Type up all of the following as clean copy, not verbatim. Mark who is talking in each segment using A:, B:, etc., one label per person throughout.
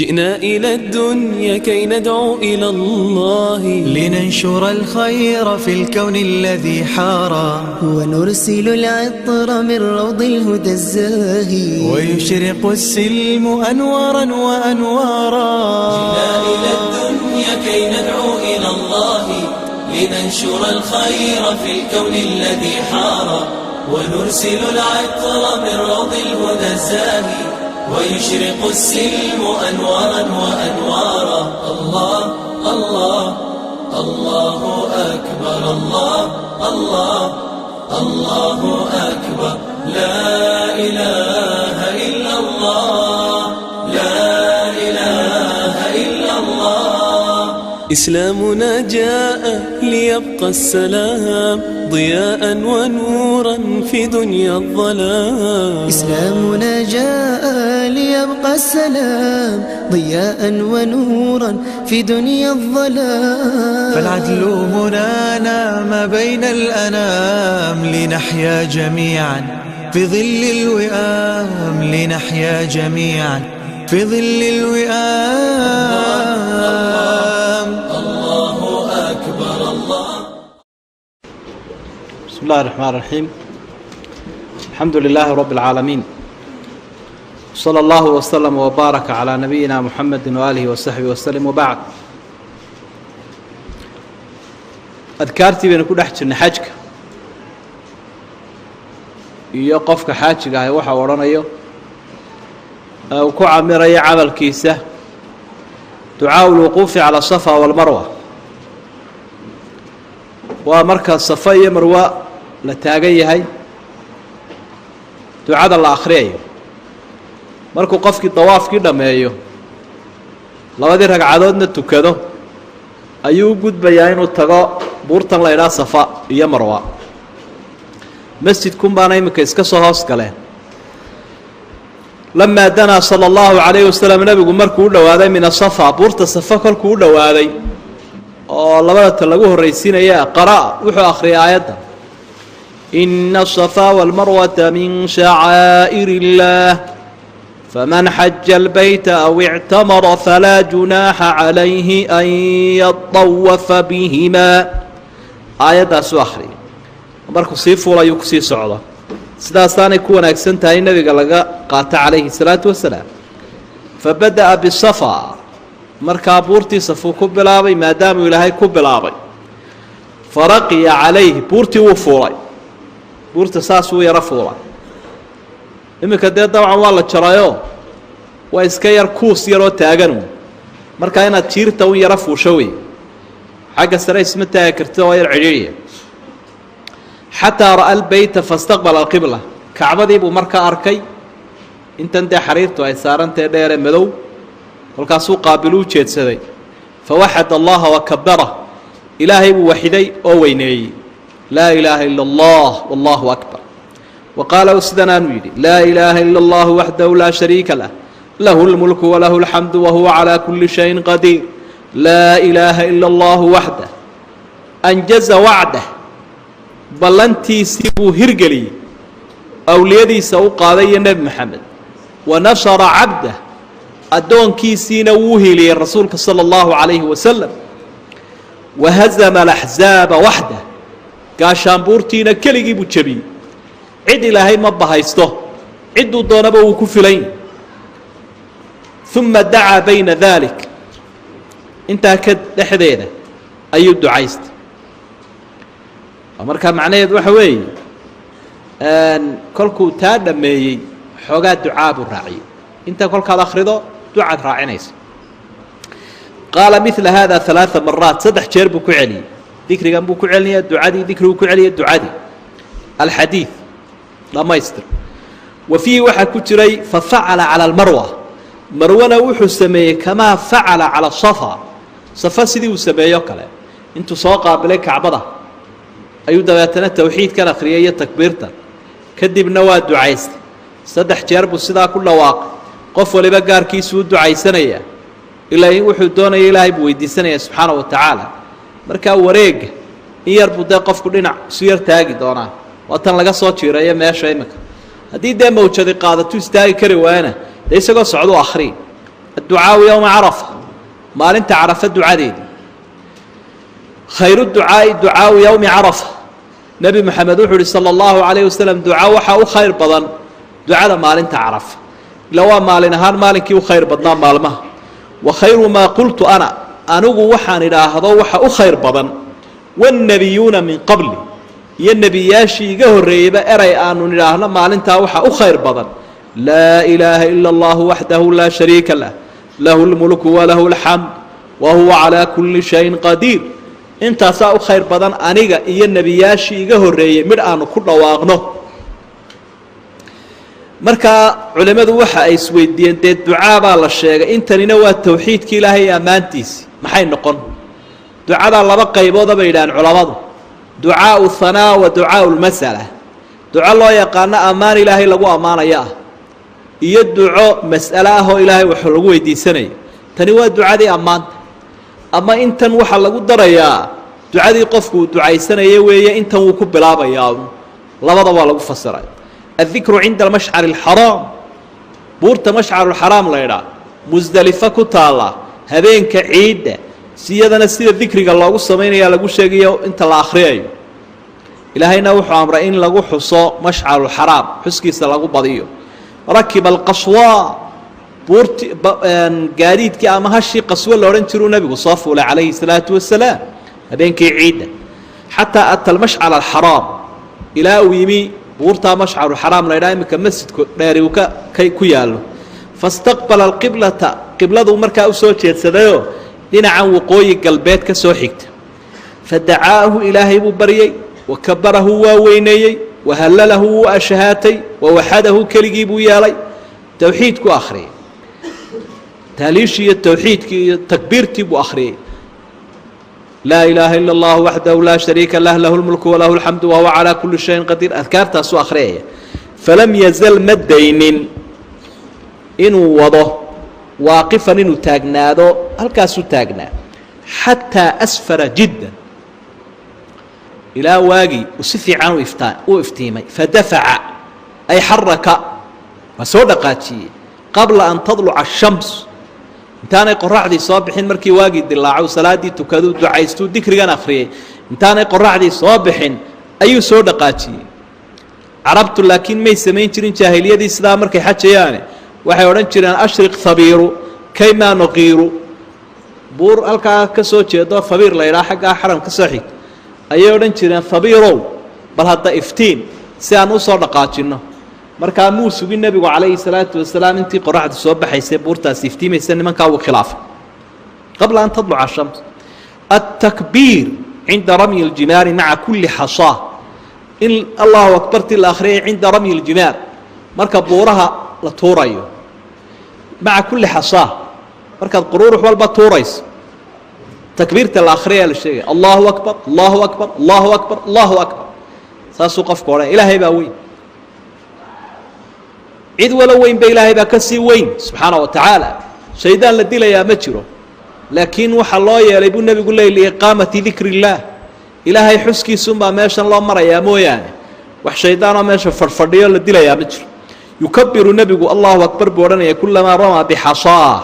A: جئنا إلى الدنيا كي ندعو إلى الله
B: لننشر الخير في الكون الذي حارى
C: ونرسل العطر من روض الهدى الزاهي
B: ويشرق السلم أنوارا وأنوارا.
A: جئنا إلى الدنيا كي ندعو إلى الله لننشر الخير في الكون الذي حارى ونرسل العطر من روض الهدى الزاهي ويشرق السلم أنوارا وأنوارا. الله الله الله أكبر الله الله الله أكبر لا إله إلا الله لا إله إلا الله. إسلامنا جاء ليبقى السلام ضياء ونورا في دنيا الظلام.
C: إسلامنا جاء ليبقى السلام ضياء ونورا في دنيا الظلام.
B: فالعدل هنا نام بين الأنام لنحيا جميعا في ظل الوئام لنحيا جميعا في ظل الوئام.
A: الله أكبر الله.
D: بسم الله الرحمن الرحيم. الحمد لله رب العالمين، صلى الله وسلم وبارك على نبينا محمد وآله وصحبه وسلم. وبعد، أذكارتي بين كل أحد إن حجك يقفك حاجك هاي وحى ورانيو أو كعمر يعمل كيسة دعاء الوقوف على الصفا والمروة ومركز صفا مروة لتاجي هاي دعاء الله آخريه markuu qofkii dawaafkii dhameeyo labadii ragcadoodna tukado ayuu u gudbayaa inuu tago buurtan la yidhaha safa iyo marwa. masjidkun baana iminka iska soo hoos galeen. lamaa danaa sala allahu calayhi wasalam nebigu markuu u dhowaaday min asafa buurta safa kolkuu u dhowaaday oo labada ta lagu horraysiinaya qara'a wuxuu akhriyay aayadda ina asafa waalmarwata min shacaa'iri illaah فمن حج البيت أو اعتمر فلا جناح عليه أن يطوف بهما. آية سؤخري markuu sii fuulayo ku sii socdo sidaasaanay ku wanaagsan tahay nabiga laga qaata calayhi salaatu wasalaam. fabada'a bisafa markaa buurtii safuu ku bilaabay maadaamuu ilaahay ku bilaabay. faraqiya calayhi buurtii wuu fuulay buurta saas wuu yaro fuulay. iminka dee dabcan waa la jarayo waa iska yar kuus yaroo taaganu markaa inaad jiirta un yaro fuusho wey xagga sare isma taagi kartid oo yar cidhiidhiya. xataa ra'a albeyta fastaqbala alqibla kacbadii buu markaa arkay intan dee xariirtu ay saarantae dheere madow kolkaasuu qaabilu u jeedsaday. fawaxad allaha wakabara ilaahay buu waxiday oo weyneeyey laa ilaaha ila allah wallahu akbar. وقال سدنان يدي لا إله إلا الله وحده لا شريك له له الملك وله الحمد وهو على كل شيء قدير لا إله إلا الله وحده أنجز وعده بلنتي سيبو هرقلي أوليدي سوقاذي النبي محمد ونشر عبده أدون كيسين ووهلي الرسول صلى الله عليه وسلم وهزم الأحزاب وحده قاشان بورتينا كلي بوتشبي cid ilaahay ma bahaysto cidduu doonaba wuu ku filayn. uma dacaa bayna dalik intaa ka dhexdeeda ayuu ducaystay. markaa macnaheedu waxa weeye kolkuu taa dhammeeyey xoogaa ducaa buu raaciyey. intaa kolkaad akhrido ducaad raacinaysa. qaala mila hada ثalaaثa maraat saddex jeer buu ku celiyey dikrigan buu ku celinaya ducadii dikriguu ku celiyay ducadii. alxadiid dhamaystir. wa fiihi waxaa ku jiray fafacala cala almarwa marwana wuxuu sameeyey kamaa facala cala safa safa sidii uu sameeyo kale intuu soo qaabilay kacbada ayuu dabeetana towxiidkan akhriyay iyo takbiirta kadibna waa ducaystay. saddex jeer buu sidaa ku dhawaaqay. qof waliba gaarkiisuu u ducaysanaya ilaa wuxuu doonaya ilaahay buu weydiisanaya subxaana wa tacaala. markaa wareega in yar buu dee qofku dhinac isu yar taagi doonaa waa tan laga soo jiirayo meesha iminka haddii dee mawjadi qaadatu istaagi kari waayana dee isagoo socduu akhri adducaaءu yowma carafa maalinta carafa ducadeedii khayru ducaa'i ducaaءu yowmi carafa nebi moxamed wuxuu uhi salى اllahu عalayه wasalam duca waxaa u khayr badan ducada maalinta carafa ila waa maalin ahaan maalinkii u khayr badnaa maalmaha wa khayru maa qultu ana anigu waxaan idhaahdo waxa u khayr badan wاnnabiyuuna min qabli iyo nebiyaashii iga horreeyeyba eray aanu idhaahno maalintaa waxa u khayr badan laa ilaaha ila اllahu waxdahu laa shariika lah lahu اlmulku walahu اlxamd wa huwa calaa kuli shayin qadiir intaasaa u khayr badan aniga iyo nebiyaashii iga horreeyey midh aanu ku dhawaaqno markaa culimmadu waxa ay isweydiiyeen dee ducaa baa la sheegay intanina waa tawxiidkii ilaahay iyo ammaantiisi maxay noqon ducadaa laba qayboodaba bay yidhahaan culammadu ducaau hanaa wa ducaau lmas'ala duco loo yaqaano ammaan ilaahay lagu ammaanayo ah iyo duco mas'ale ah oo ilaahay wax lagu weydiisanayo tani waa ducadii ammaanta ama intan waxaa lagu darayaa ducadii qofku uu ducaysanaya weeye intan wuu ku bilaabayaa labada waa lagu fasiray الذikru cinda mashcari الxaraam buurta mashcaruxaraam la ydhaa musdelifo ku taalla habeenka ciidda siyadana sida dikriga loogu samaynaya lagu sheegayo inta la akhriyayo ilaahayna wuxuu amray in lagu xuso mashcaruxaraam xuskiisa lagu badiyo rakiba alqaswa buurti gaadiidkii ama hashii qaswo la odhan jiruu nebigu soo fuulay calayhi الsalaatu wasalaam habeenkii ciidda xataa ata almashcar alxaraam ilaa uu yimi buurtaa mashcaru xaraam la ydhaha iminka masjidku dheeri uu ku yaallo fastaqbala alqiblata qibladuu markaa u soo jeedsadayoo dhinacan waqooyi galbeed ka soo xigta fadacaahu ilaahay buu baryey wakabarahu waa weyneeyey wahallalahu wuu ashahaatay wawaxadahu keligii buu yeelay towxiidku akhriyey tahliishii iyo towxiidkii iyo takbiirtii buu akhriyey laa ilaaha ila اllah waxdahu laa shariika lah lahu lmulku walahu اlxamdu wahuwa calaa kuli shayin qadiir adkaartaasuu akhriyaya falam yazal ma daynin inuu wado waaqifan inuu taagnaado halkaasuu taagnaa xataa asfara jiddan ilaa waagii uu si fiican u iftiimay fadafaca ay xaraka waa soo dhaqaajiyey qabla an tadluca الshams intaanay qoraxdii soo bixin markii waagii dilaaco salaaddii tukaduu ducaystuu dikrigan akhriyey intaanay qoraxdii soo bixin ayuu soo dhaqaajiyey carabtu laakiin may samayn jirin jaahiliyadii sidaa markay xajayaane waxay odhan jireen ashriq habiiru kaymaa nuqiiru buur halkaa ka soo jeedo habiir la ydhaha xaggaa xaram ka soo xigta ayay odhan jireen habiirow bal hadda iftiin si aan u soo dhaqaajinno markaa muu sugin nebigu calayhi salaatu wasalaam intii qoraxdu soo baxaysay buurtaasi iftiimaysa nimankaa wuu khilaafay qabla an tadluca shams altakbiir cinda ramyi اljimaari maca kulli xasaa in allahu akbartii la akhriyay cinda ramyi اljimaar marka buuraha la tuurayo maca kulli xasaa markaad quruurux walba tuurayso takbiirta la akhriyaya la sheegaya allahu akbar allahu akbar allahu akbar allahu akbar saasuu qofku odhan ilaahay baa weyn cid walo weynba ilaahay baa ka sii weyn subxaana wa tacaala shaydaan la dilayaa ma jiro laakiin waxaa loo yeelay buu nebigu leey liiqaamati dikri illaah ilaahay xuskiisunbaa meeshan loo marayaa mooyaane wax shaydaanoo meesha fadhfadhiyo la dilayaa ma jiro yukabiru nebigu allahu akbar buu odhanaya kulamaa ramaa bixasaa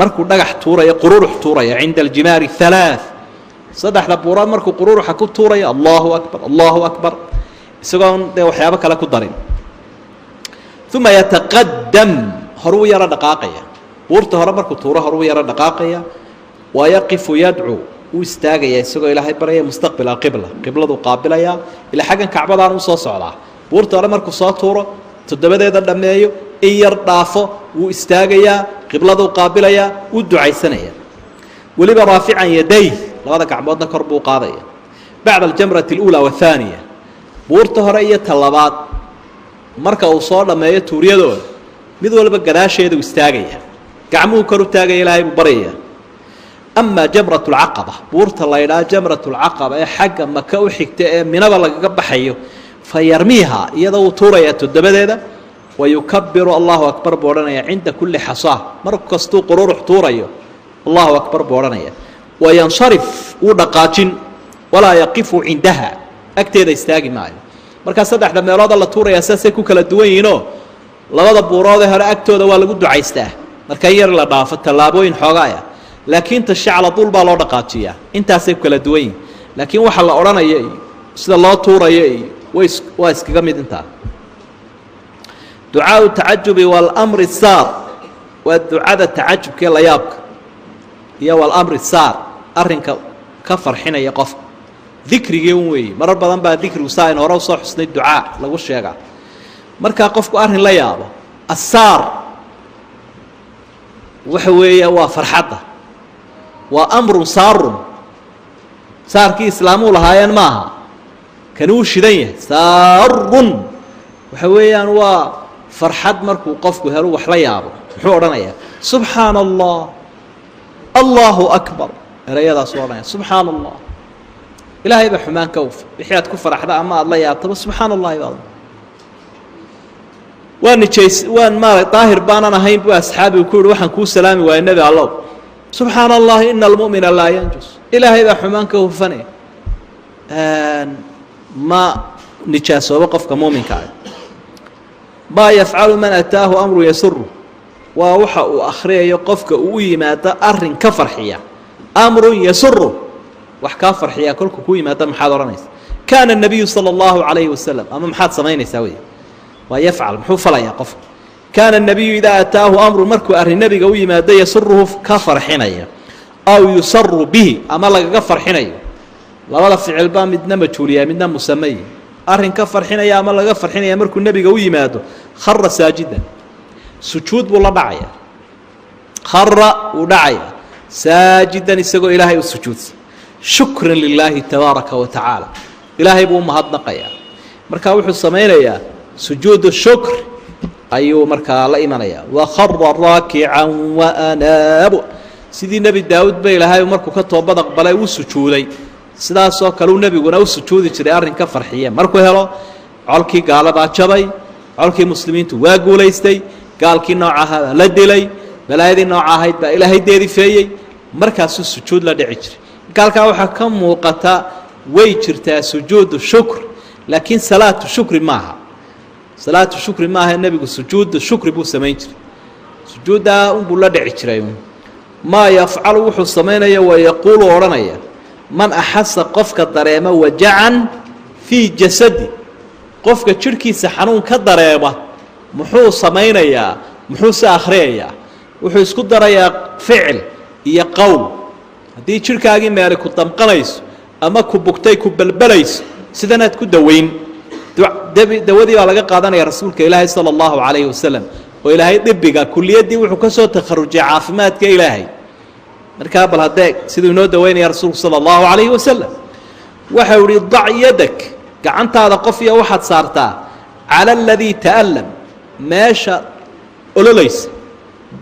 D: markuu dhagax tuurayo qururux tuuraya cinda aljimaari halaa saddexda buurood markuu qururuxa ku tuuraya allahu akbar isagoon dee waxyaabo kale ku darin uma yataqadam horuu yaro dhaqaaqaya buurta hore markuu tuuro horuu yaro dhaqaaqaya wayaqifu yadcuu wuu istaagaya isagoo ilaahay baryaya mustaqbil alqibla qibladuu qaabilaya ilaa xaggan kacbadaan u soo socdaa buurta hore markuu soo tuuro toddobadeeda dhammeeyo in yar dhaafo wuu istaagayaa qibladuu qaabilayaa wuu ducaysanaya weliba raafican yadayh labada gacmoodna kor buu qaadaya bacda aljamrati اlأuulى waاthaaniya buurta hore iyo ta labaad marka uu soo dhammeeyo tuuryadooda mid walba gadaasheeda uu istaagaya gacmuhu kor u taagaya ilaahay buu baryaya amaa jamrat اlcaqaba buurta la ydhaha jamrat اlcaqaba ee xagga maka u xigta ee minaba lagaga baxayo fa yarmiiha iyadoo uu tuurayaa toddobadeeda wayukabiru allahu akbar buu odhanaya cinda kulli xasaa mar kastuu qururux tuurayo allahu akbar buu odhanaya wayansarif wuu dhaqaajin walaa yaqifu cindaha agteeda istaagi maayo markaa saddexda meelooda la tuurayaa saasay ku kala duwan yihiinoo labada buuroodee hore agtooda waa lagu ducaystaa marka yar la dhaafo tallaabooyin xoogaaya laakiin tashacala dul baa loo dhaqaajiyaa intaasay kala duwan yihin laakiin waxa la odhanaya iyo sida loo tuuraya iyo waa iskaga mid intaa ducaau tacajubi walamri saar waa ducada tacajubkee la yaabka iyo walamri saar arrinka ka farxinaya qofka dikrigii un weeye marar badan baa dikrigu saa aynu hore usoo xusnay ducaa lagu sheegaa markaa qofku arrin la yaabo asaar waxa weeya waa farxadda waa amrun saarun saarkii islaamuu lahaayeen maaha kani uu shidan yahay saarun waxa weeyaan waa farxad markuu qofku helo wax la yaabo muxuu odhanayaa subxaana allah allahu akbar erayadaasuu odhanaya subxaana allah ilaahay baa xumaan ka ufa wixii aad ku faraxda ama aada la yaabtaba subxaana allahi baad waan daahir baanan ahayn buu asxaabigu ku yihi waxaan kuu salaami waaya nebi allow subxaana allahi ina almu'mina laa yanjus ilaahay baa xumaan ka hufane ma nijaasoobo qofka muuminka ah maa yafcalu man ataahu amru yasuru waa waxa uu akhriyayo qofka uu u yimaado arrin ka farxiya amrun yasuru wax kaa farxiyaa kolku ku yimaada maxaad odhanaysa kaana الnabiyu salى اllahu عalayhi wasalam ama maxaad samaynaysaa wey waa yafcal muxuu falayaa qofka kaana الnabiyu idaa ataahu amru markuu arrin nebiga u yimaado yasuruhu ka farxinaya aw yusaru bihi ama lagaga farxinayo labada ficil baa midna majhuuliya midna musamay arrin ka farxinaya ama laga farxinaya markuu nebiga u yimaado khara saajidan sujuud buu la dhacaya khara wuu dhacaya saajidan isagoo ilaahay u sujuudsan shukran lilaahi tabaaraka wa tacaala ilaahay buu u mahadnaqayaa markaa wuxuu samaynayaa sujuudu shukr ayuu markaa la imanayaa wakhara raakican waanaabu sidii nebi daawuud ba ilaahay markuu ka toobad aqbalay uu sujuuday sidaasoo kale uu nebiguna u sujuudi jiray arrin ka farxiye markuu helo colkii gaaladaa jabay colkii muslimiintu waa guulaystay gaalkii noocaha baa la dilay balaayadii nooca ahayd baa ilaahay deedifeeyey markaasuu sujuud la dhici jiray halkaa waxaa ka muuqata way jirtaa sujuudu shukr laakiin salaatu shukri maaha salaatu shukri maaha nebigu sujuudu shukri buu samayn jiray sujuuddaa unbuu la dhici jiray maa yafcalu wuxuu samaynaya wayaquulu odhanaya man axasa qofka dareema wajacan fii jasadi qofka jidhkiisa xanuun ka dareema muxuu samaynayaa muxuu se akhriyayaa wuxuu isku darayaa ficil iyo qowl haddii jidhkaagii meeli ku damqanayso ama ku bugtay ku belbelayso sidanaad ku dawayn dawadii baa laga qaadanaya rasuulka ilaahay sala allahu calayhi wasalam oo ilaahay dibiga kuliyaddii wuxuu ka soo takharujay caafimaadka ilaahay markaa bal haddee siduu inoo dawaynaya rasuulku sala allahu calayhi wasalam waxau ihi dac yadak gacantaada qof iyo waxaad saartaa cala aladii ta'allam meesha ololaysa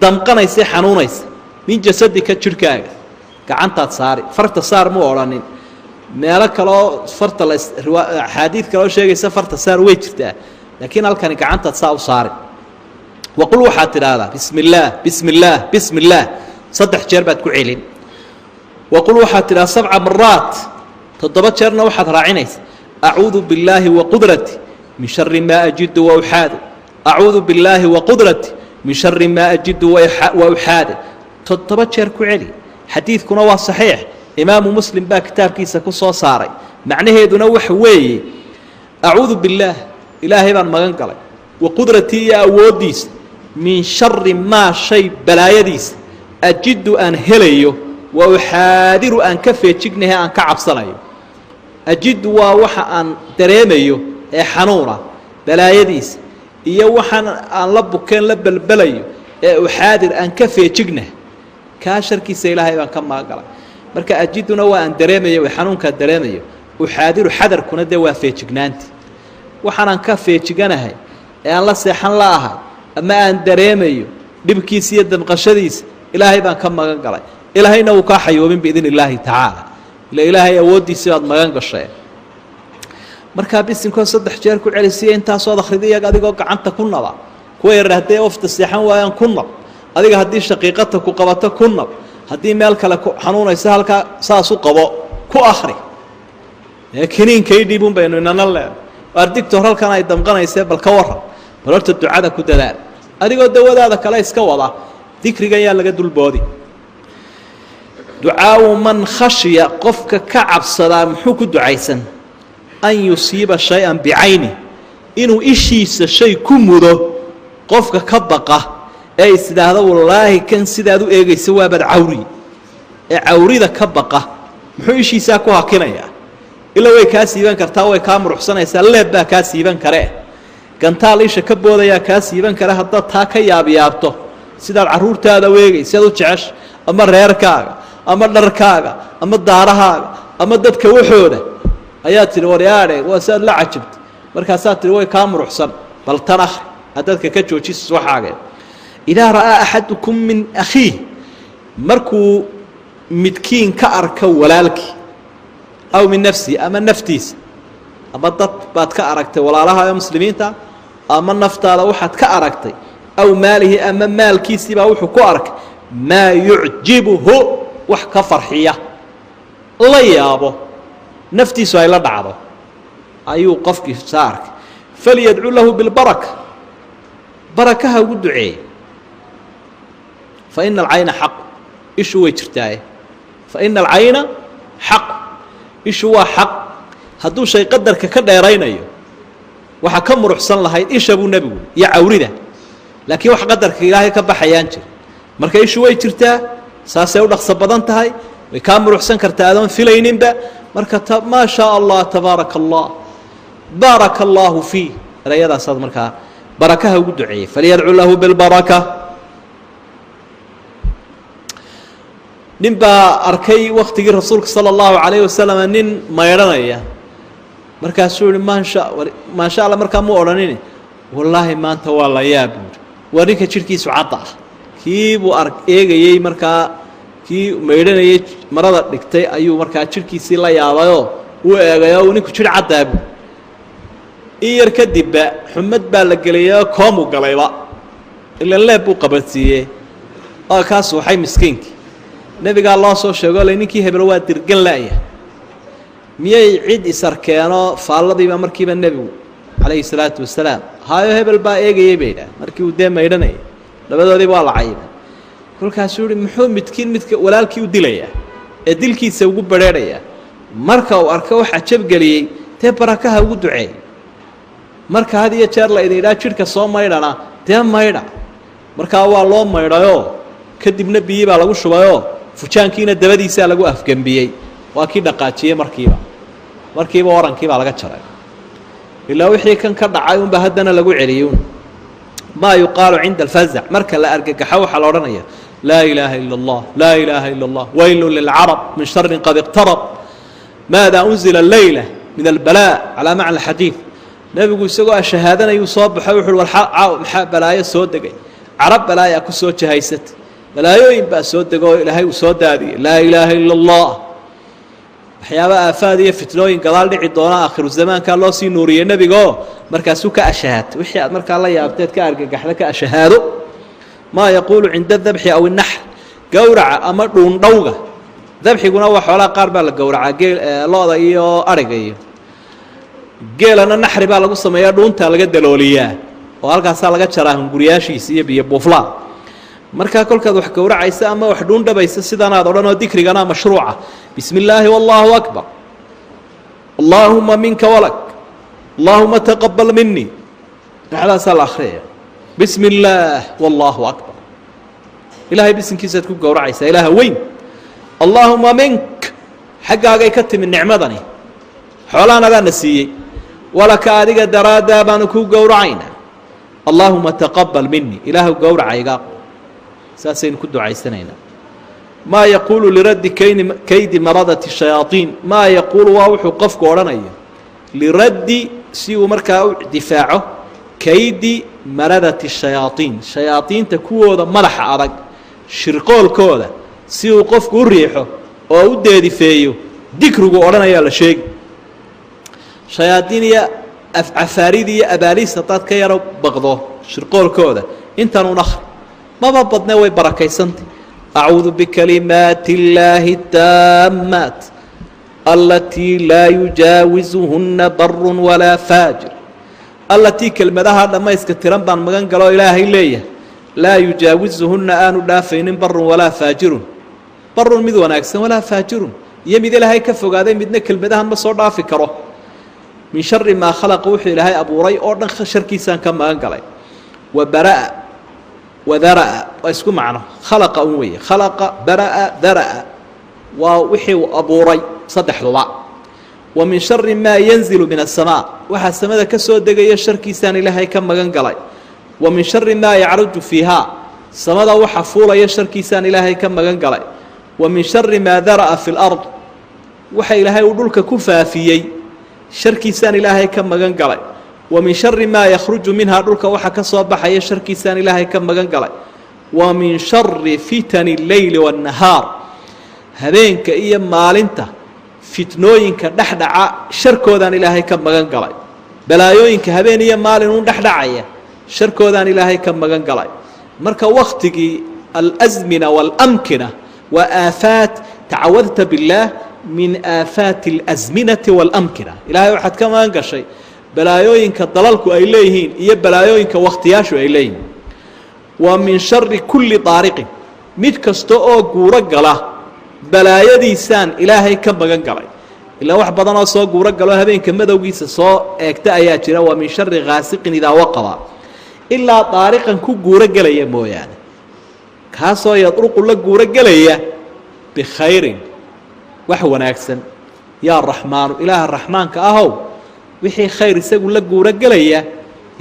D: damqanaysa xanuunaysa min jasadika jidhkaaga gacantaad saari farta saar muu odhanin meelo kaleoo farta axaadiid kaleoo sheegaysa farta saar way jirtaa laakiin halkani gacantaad saa u saari waqul waxaad tidhaahdaa bismi illaah bismi illaah bismi illaah 3 jeer baad ku celin waqul waxaad tidhahdaa 7 maraat 7 jeerna waxaad raacinaysa acuudu billaahi waqudrati min shari maa ajidu wauxaadu acuudu billaahi waqudrati min shari maa ajidu wauxaade 7 jeer ku celi xadiidkuna waa saxiix imaamu muslim baa kitaabkiisa ku soo saaray macnaheeduna waxa weeye acuudu billaah ilaahay baan magan galay waqudratii iyo awooddiisa min shari maa shay balaayadiisa ajidu aan helayo wa uxaadiru aan ka feejignahe aan ka cabsanayo ajidu waa waxa aan dareemayo ee xanuuna balaayadiisa iyo waxaan aan la bukeen la belbelayo ee uxaadir aan ka feejignahe kaa sharkiisa ilaahay baan ka magangalay marka ajiduna waa aan dareemayo way xanuunkaa dareemayo uxaadiru xadarkuna dee waa feejignaanti waxaanaan ka feejiganahay ee aan la seexan la ahay ama aan dareemayo dhibkiisa iyo damqashadiisa ilaahay baan ka magan galay ilaahayna wuu kaa xayoobin biidn illaahi tacaala ila ilaahay awooddiisii baad magan gashay markaa bisinkoo 3 jeer ku celisiya intaasood akhrida iyaga adigoo gacanta ku naba kuwa yar haddee ofta seexan waayaan ku nab adiga haddii shaqiiqata ku qabato ku nab haddii meel kale ku xanuunaysa halkaa saas u qabo ku akhri kiniinkay dhibun baynu inana leen ardigto halkan ay damqanaysee bal ka warran bal horta ducada ku dadaal adigoo dawadaada kale iska wada dikrigan yaa laga dulboodi ducaaءu man khashya qofka ka cabsadaa muxuu ku ducaysan an yusiiba شhayئa bicayni inuu ishiisa shay ku mudo qofka ka baqa ee isdhaahdo wallaahi kan sidaad u eegaysa waabaad cawri ee cawrida ka baqa muxuu ishiisaa ku hakinayaa ilaa way kaa siiban kartaa way kaa muruxsanaysaa leeb baa kaa siiban kare gantaal isha ka boodayaa kaa siiban kare haddaad taa ka yaabyaabto sidaad carruurtaada u eegaysaad u jecesha ama reerkaaga ama dharkaaga ama daarahaaga ama dadka waxooda ayaad tidhi waryaadhe waa siaad la cajabta markaasaad tidhi way kaa muruxsan bal tan akhri haddaadka ka joojisas waxaagee idaa ra'aa axadukum min akhiih markuu midkiin ka arka walaalkii aw min nafsihi ama naftiisa ama dad baad ka aragtay walaalaha ee muslimiinta ama naftaada waxaad ka aragtay aw maalihi ama maalkiisii baa wuxuu ku arkay maa yucjibuhu wax ka farxiya la yaabo naftiisu ay la dhacdo ayuu qofkii saa arkay falyadcu lahu bilbaraka barakaha ugu duceeye fa ina alcayna xaq ishu way jirtaaye fa ina alcayna xaq ishu waa xaq hadduu shay qadarka ka dheeraynayo waxaa ka muruxsan lahayd isha buu nebigu iyo cawrida laakiin wax qadarka ilaahay ka baxayaan jir marka ishu way jirtaa saasay u dhaqso badan tahay way kaa muruxsan kartaa adoon filayninba marka maa shaa allah tabaaraka allah baaraka allaahu fiih erayadaasaad markaa barakaha ugu duceeyey falyadcu lahu bilbaraka nin baa arkay waktigii rasuulka sala allahu calayh wasalam nin maydhanaya markaasuu yihi maasha alla markaa mu odhanini wallaahi maanta waa la yaab buuri waa ninka jidhkiisu cadda ah kii buu eegayey markaa kii maydhanayay marada dhigtay ayuu markaa jidhkiisii la yaabayoo uu eegayoo uu ninku jidh caddaa buuri in yar kadibba xumad baa la geliyayoo koomuu galayba ilan leeb buu qabansiiyey oo kaa suuxay miskiinkii nebigaa loo soo sheego le ninkii hebel waa dirgan la'ya miyay cid isarkeenoo faalladiiba markiiba nebigu calayhi salaatu wasalaam haayo hebel baa eegayey bay idhaah markii uu dee maydhanayay labadoodiiba waa la cayibay kolkaasuu yihi muxuu midkiin midka walaalkii u dilayaa ee dilkiisa ugu badrheedhayaa marka uu arko waxa jabgeliyey dee barakaha ugu duceey marka had iyo jeer la idin idhaa jidhka soo maydhana dee maydha markaa waa loo maydhayoo kadibna biyii baa lagu shubayoo fujaankiina dabadiisaa lagu afgembiyey waa kii dhaqaajiyey markiiba warankii baa laga jaray ilaa wixii kan ka dhacay unba haddana lagu celiyey maa yuqaalu cinda alfazac marka la argagaxo waxaa la odhanaya laa ilaaha ila allah laa ilaaha ila allah waylun lilcarab min sharin qad iqtarab maada unzila leyla min albalaa calaa macna alxadiid nebigu isagoo ashahaadanayuu soo baxo wuxu uhi war maxaa balaayo soo degay carab balaayaa ku soo jahaysata balaayooyin baa soo dego oo ilaahay uu soo daadiyey laa ilaaha ila allah waxyaaba aafaad iyo fitnooyin gadaal dhici doona aakhiru zamaankaa loo sii nuuriyey nebigaoo markaasuu ka ashahaato wixii aad markaa la yaabteed ka argagaxda ka ashahaado maa yaquulu cinda dabxi aw inaxr gowraca ama dhuundhowga dabxiguna waa xoolaha qaar baa la gowracaa geel lo-da iyo ariga iyo geelana naxri baa lagu sameeyaa dhuuntaa laga dalooliyaa oo halkaasaa laga jaraa hunguriyaashiisa iyo biyo buuflaa markaa kolkaad wax gowracaysa ama wax dhuundhabaysa sidanaad odhanoo dikrigana mashruuca bismi illaahi wallaahu akbar allaahuma minka walak allaahuma taqabal minii dhexdaasaa la akhriyaya bismi illaah wallaahu akbar ilaahay bisinkiisaad ku gowracaysaa ilaaha weyn allaahuma mink xaggaagay ka timi nicmadani xoolaan adaana siiyey walaka adiga daraaddaa baanu kuu gowracaynaa allaahuma taqabal minii ilaahu gowracayga saasaynu ku ducaysanaynaa maa yaquulu liraddi kaydi maradati shayaaiin maa yaquulu waa wuxuu qofku odhanayo liraddi si uu markaa u difaaco kaydi maradati shayaaiin shayaaiinta kuwooda madaxa adag shirqoolkooda si uu qofku u riixo oo u deedifeeyo dikrigu odhanayaa la sheegi shayaadiin iyo afcafaarid iyo abaaliis haddaad ka yaro baqdo shirqoolkooda intanuun akhri maba badne way barakaysantay acuudu bikalimaati illaahi taammaat allatii laa yujaawizuhunna barun walaa faajir allatii kelmadaha dhammayska tiran baan magan galoo ilaahay leeyahay laa yujaawizuhunna aanu dhaafaynin barun walaa faajirun barun mid wanaagsan walaa faajirun iyo mid ilaahay ka fogaaday midna kelmadahan ma soo dhaafi karo min shari maa khalaqa wuxuu ilaahay abuuray oo dhan sharkiisaan ka magan galay wa bara'a wadara'a waa isku macno khalaqa un weeye khalaqa bara'a dara'a waa wixii uu abuuray saddexduba wa min shari maa yanzilu min asamaa waxaa samada ka soo degaya sharkiisaan ilaahay ka magan galay wa min shari maa yacruju fiihaa samada waxa fuulaya sharkiisaan ilaahay ka magan galay wa min shari maa dara'a fi lard waxa ilaahay uu dhulka ku faafiyey sharkiisaan ilaahay ka magan galay wa min shari maa yakhruju minhaa dhulka waxa ka soo baxaya sharkiisaan ilaahay ka magan galay wa min shari fitani اleyli waاnnahaar habeenka iyo maalinta fitnooyinka dhexdhaca sharkoodaan ilaahay ka magan galay balaayooyinka habeen iyo maalin uun dhexdhacaya sharkoodaan ilaahay ka magan galay marka waktigii alazmina waalamkina waa aafaat tacawadta biاllaah min aafaati اlasminati waalamkina ilaahay waxaad ka magan gashay balaayooyinka dalalku ay leeyihiin iyo balaayooyinka wakhtiyaashu ay leeyihiin wa min shari kulli daariqin mid kasta oo guuro gala balaayadiisaan ilaahay ka magan galay ilaa wax badan oo soo guuro galo habeenka madowgiisa soo eegta ayaa jira waa min shari ghaasiqin idaa waqaba ilaa daariqan ku guuro gelaya mooyaane kaasoo yadruqu la guuro gelaya bikhayrin wax wanaagsan yaa raxmaanu ilaaha raxmaanka ahow wixii khayr isagu la guuro gelaya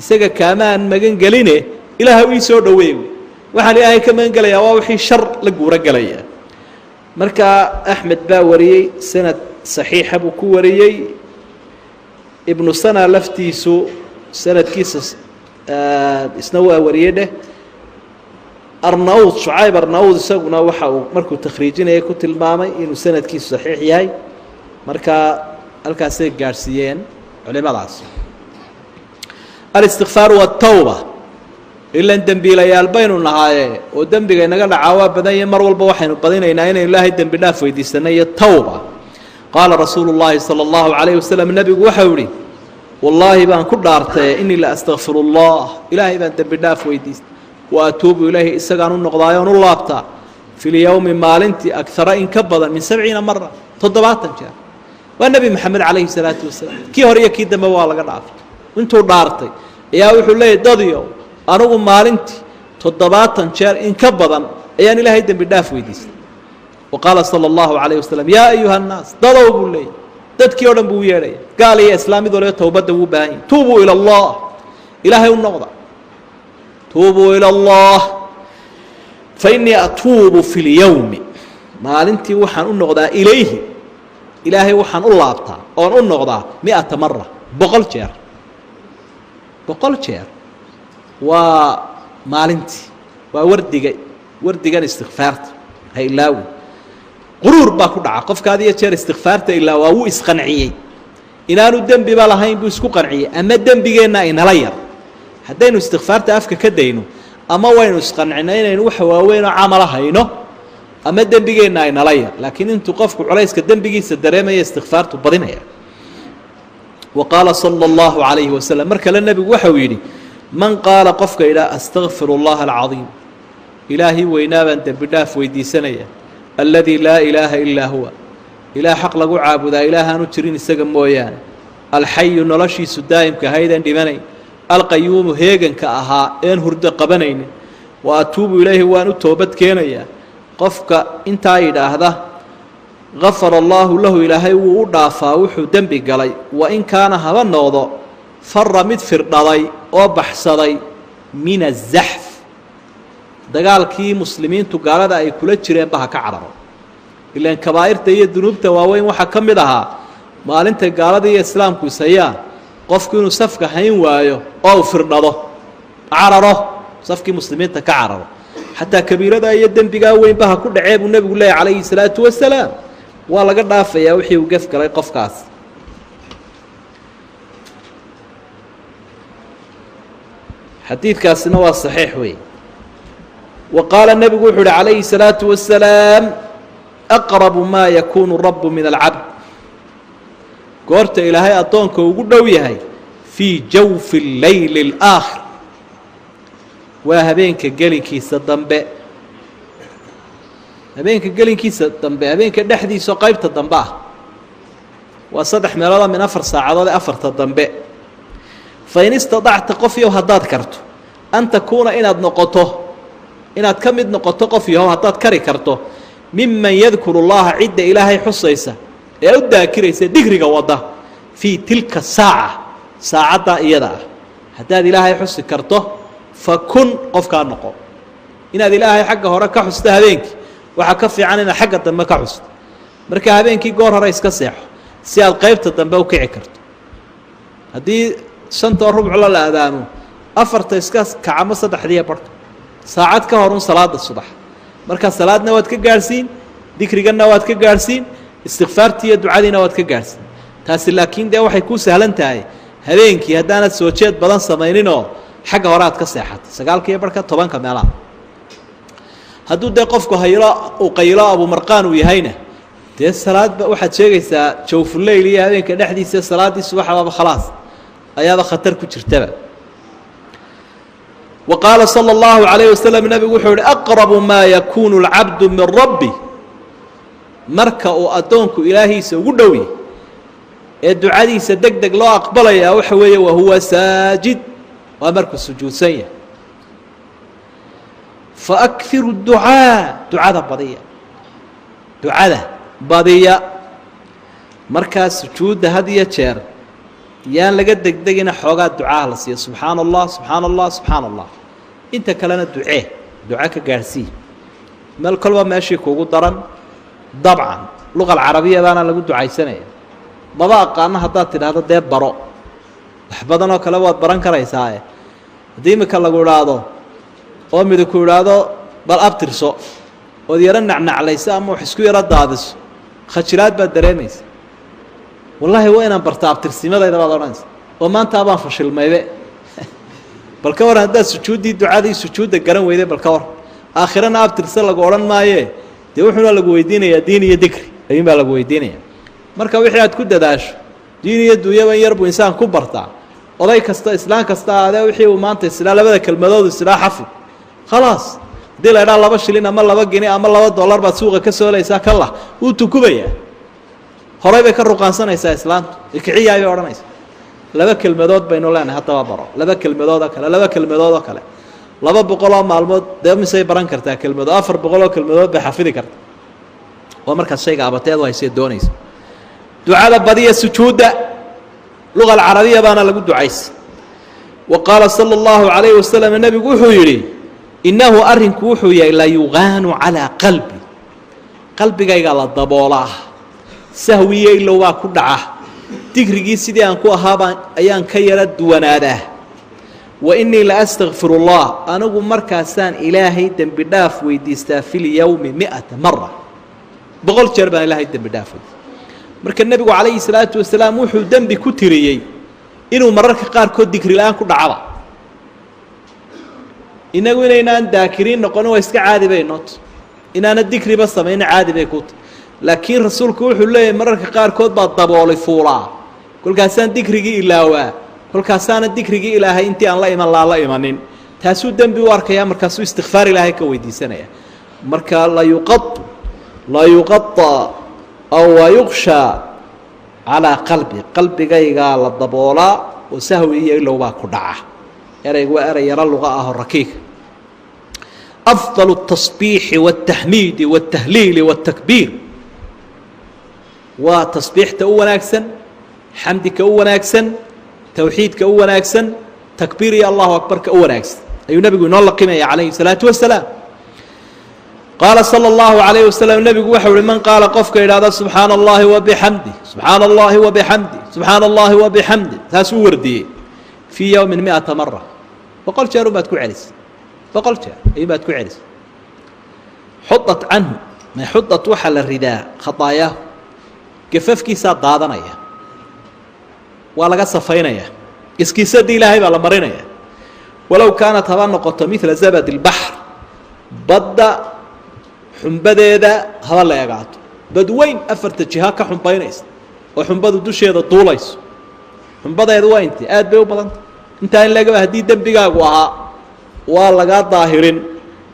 D: isaga kaamaan magan geline ilaaha ii soo dhaweey waxaan ilaahay ka magan gelayaa waa wixii shar la guuro gelaya marka axmed baa wariyey sanad saxiixa buu ku wariyey ibnu sana laftiisu sanadkiisa isna waa wariyey dheh arnawd shucayb arnawd isaguna waxa uu markuu takhriijinaya ku tilmaamay inuu sanadkiisu saxiix yahay marka halkaasay gaadhsiiyeen culimadaas alistikfaaru waatawba ilan dembiilayaal baynu nahaaye oo dembiga inaga dhacaa waa badan yahe mar walba waxaynu badinaynaa inaynu ilaahay dembi dhaaf weydiisanay iyo tawba qaala rasuulu llaahi sala allahu calayhi wasalam nebigu waxau ihi wallaahi baan ku dhaartaye inii la astakfiru allah ilaahay baan dembi dhaaf weydiistay wa atuubu ilayhi isagaan u noqdaayoon u laabtaa fi lyowmi maalintii agara in ka badan min 70 mara 70 jeer waa nebi maxamed calayhi salaatu wasalaam kii hore iyo kii dambe waa laga dhaafay intuu dhaartay ayaa wuxuu leeyahy dadiyo anugu maalintii 70 jeer in ka badan ayaan ilaahay dembi dhaaf weydiistay waqaala sala allahu calayhi wasalam yaa ayuha annaas dadow buu leeyahy dadkii o dhan buu u yeedhaya gaal iyo islaamidoo le towbadda wuu baahan yahy tuubuu ila allah ilaahay u noqda tuubuu ila allah fa innii atuubu fi lyowmi maalintii waxaan u noqdaa ilayhi ilaahay waxaan u laabtaa oon u noqdaa 100 mara 100 jeer 100 jeer waa maalintii waa wardigan istikfaarta ha ilaawi quruur baa ku dhaca qofka had iyo jeer istikfaarta ilaa waa wuu isqanciyey inaanu dembiba lahayn buu isku qanciyey ama dembigeenna inala yar haddaynu istikfaarta afka ka dayno ama waynu isqancina inaynu wax waaweynoo camala hayno ama dembigeenna aynala yar laakiin intuu qofku culayska dembigiisa dareemaya istikfaartu badinaya wa qaala sala allahu calayhi wasalam mar kale nebigu waxau yidhi man qaala qofka idhaa astakfiru allaha alcadiim ilaahay weynaa baan dembi dhaaf weydiisanaya alladii laa ilaaha ilaa huwa ilaah xaq lagu caabudaa ilaahaanu jirin isaga mooyaane alxayu noloshiisu daa'imka haydaan dhimanayn alqayuumu heeganka ahaa een hurdo qabanaynin wa atuubu ilayhi waan u toobad keenayaa qofka intaa yidhaahda gafara allaahu lahu ilaahay wuu u dhaafaa wuxuu dembi galay wa in kaana haba noqdo fara mid firdhaday oo baxsaday min azaxf dagaalkii muslimiintu gaalada ay kula jireenba ha ka cararo ilaan kabaa'irta iyo dunuubta waaweyn waxaa ka mid ahaa maalintay gaalada iyo islaamku ishayaan qofku inuu safka hayn waayo oo uu firdhado cararo safkii muslimiinta ka cararo xataa kabiirada iyo dembigaa weynba ha ku dhacee buu nebigu leeyahy calayhi salaatu wasalaam waa laga dhaafayaa wixii uu gef galay qofkaas xadiidkaasina waa saxiix wey wa qaala nebigu wuxuu uhi calayhi الsalaaةu wasalaam aqrabu maa yakuunu rabu min alcabd goorta ilaahay addoonka ugu dhow yahay fii jawfi اleyli اlaakhir waa habeenka gelinkiisa dambe habeenka dhexdiisa qaybta dambe ah waa 3 meelood min 4 saacadood 4ta dambe fain istadacta qof yow haddaad karto an takuuna inaad ka mid noqoto qof yahow haddaad kari karto miman yadkuru llaha cidda ilaahay xusaysa ee u daakiraysa digriga wadda fii tilka saacaddaa iyada ah haddaad ilaahay xusi karto fakun qofkaa noqo inaad ilaahay xagga hore ka xusto habeenkii waxaa ka fiican inaad xagga dambe ka xusto marka habeenkii goor hore iska seexo si aad qaybta dambe u kici karto haddii 5 rubcla la adaamo 4 iska kacamo 3 barto saacad ka horun salaada subax marka salaadna waad ka gaarsiin dikrigana waad ka gaarsiin istighfaartii iyo ducadiina waad ka gaarsiin taasi laakiin de waxay ku sahlan tahay habeenkii haddaanad soo jeed badan samayninoo xagga hore aad ka seexato 9 barka 10 meelaha hadduu dee qofku qaylo abu marqaan uu yahayna dee salaadba waxaad sheegaysaa jawfuleyl iyo habeenka dhexdiisa salaaddii subaxdaba khalaas ayaaba khatar ku jirtaba وqاaل صلى الله عليه وسلم نبgu wuxuu hi أqرب ma yakun الcabd min rabbi marka uu adoonku ilaahiisa ugu dhowi ee ducadiisa deg deg loo aqbalaya waxa weeye wahuwa saajid waa markuu sujuudsan yahay faأkhiru الduعاa ducada badiya markaa sujuudda had iyo jeer yaan laga degdegina xoogaa ducaa la siiyo subxaana allah subxaana allah subxaana allah inta kalena duco ka gaadhsii meel kolba meeshii kugu daran dabcan luqa alcarabiya baana lagu ducaysanaya maba aqaano haddaad tidhaahdo dee baro wax badanoo kale waad baran karaysaae haddii imika lagu idhaahdo oo midig ku idhaahdo bal abtirso ood yaro nacnaclayso ama wax isku yaro daadiso khajilaad baad dareemaysa wallaahi waa inaan barta abtirsimadayda baad odhanaysa oo maanta abaan fashilmaybe bal ka waran haddaad sujuuddii ducadii sujuudda garan weyday bal ka waran aakhirana abtirse lagu odhan maayee dee wuxuuna lagu weydiinayaa diin iyo dikri ayuun baa lagu weydiinaya marka wixii aad ku dadaasho diin iyo duunyaban yar buu insaan ku bartaa oday kasta islaan kasta aadee wixii uu maanta islaa labada kelmadoodu islaa xafid khalaas haddii la idhaha 2 shilin ama 2 gini ama $2 baad suuqa ka soolaysaa kallah wuu tukubayaa horay bay ka ruqaansanaysaa islaantu ikiciyaay bay odhanaysa 2 kelmadood baynu leenahay haddaba baro 2 kelmadoodoo kale 2 kelmadoodoo kale 200 maalmood dee misay baran kartaa kelmado 400 kelmadood bay xafidi kartaa waa markaas shayga abateed haysee doonaysa ducada badiya sujuudda luqa alcarabiya baana lagu ducaysa wa qaala sala allahu calayhi wasalam nebigu wuxuu yidhi innahu arrinku wuxuu yahay la yugaanu calaa qalbigayga la daboolaa sahwiye ilow baa ku dhaca digrigii sidii aan ku ahaabaan ayaan ka yara duwanaadaa wa innii la astakfiru allah anigu markaasaan ilaahay dembi dhaaf weydiistaa fi lyowmi 100 mara 100 jeer baan ilaahay dembi dhaaf weydiista marka nebigu calayhi salaatu wasalaam wuxuu dembi ku tiriyey inuu mararka qaarkood digri la-aan ku dhacaba inagu inaynaan daakiriin noqonin waa iska caadi bay noot inaana digriba samayna caadi bay ku tahy laakiin rasuulku wuxuu leeyahay mararka qaarkood baa daboolay fuulaa kolkaasaan dikrigii ilaawaa kolkaasaana dikrigii ilaahay intii aan la iman laa la imanin taasuu dembi u arkayaa markaasuu istikfaar ilaahay ka weydiisanaya marka la yuqaطa aw wayuqshaa calaa qalbigaygaa la daboolaa oo sahwi iyo ilow baa ku dhaca eraygu waa erey yaro luqa ahoo rakiiga afضal الtaصbiixi والtaxmiidi والtahliili والtakbiir waa tasbiixta u wanaagsan xamdika u wanaagsan towxiidka u wanaagsan takbiir iyo allahu akbarka u wanaagsan ayuu nebigu inoo laqimaya calayhi الsalaaةu wasalaam qaala salى اllahu عalayه wasalam nebigu waxau uhi man qaala qofka idhahda subxaana اllahi wabixamdi subxaana اllahi wabixamdi subxaana اllahi wabixamdi taasuu wardiyey fii yowmi 100 mara 100 jeer unbaad ku celisay 100 jeer ayuunbaad ku celisay xudat canhu xudat waxaa la ridaa khaطaayaahu gafafkiisaa daadanaya waa laga safaynaya iskiisadii ilaahay baa la marinaya walow kaanat haba noqoto midla zabad اlbaxr badda xumbadeeda haba la egaato bad weyn 4 jiha ka xumbaynaysa oo xumbadu dusheeda duulayso xumbadeedu waa intii aad bay u badanta intaa in lagaba haddii dembigaagu ahaa waa lagaa daahirin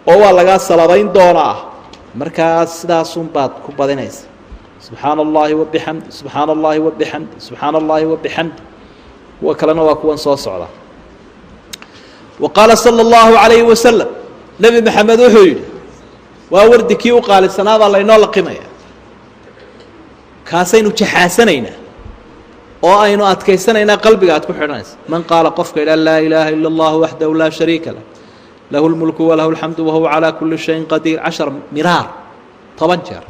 D: oo waa lagaa salabayn doonaa markaas sidaasun baad ku badinaysa subxaana allahi wabixamdi subxaana allahi wabixamdi subxaana allahi wabixamdi kuwa kalena waa kuwan soo socda wa qaala sala allahu calayhi wasalam nebi maxamed wuxuu yidhi waa wardi kii u qaalisanaa baa laynoo laqimaya kaasaynu jaxaasanaynaa oo aynu adkaysanaynaa qalbiga aad ku xidhanaysa man qaala qofka idha laa ilaaha ila allah waxdahu laa shariika lah lahu lmulku walahu alxamdu wahuwa calaa kuli shayin qadiir 10 miraar 10 jeer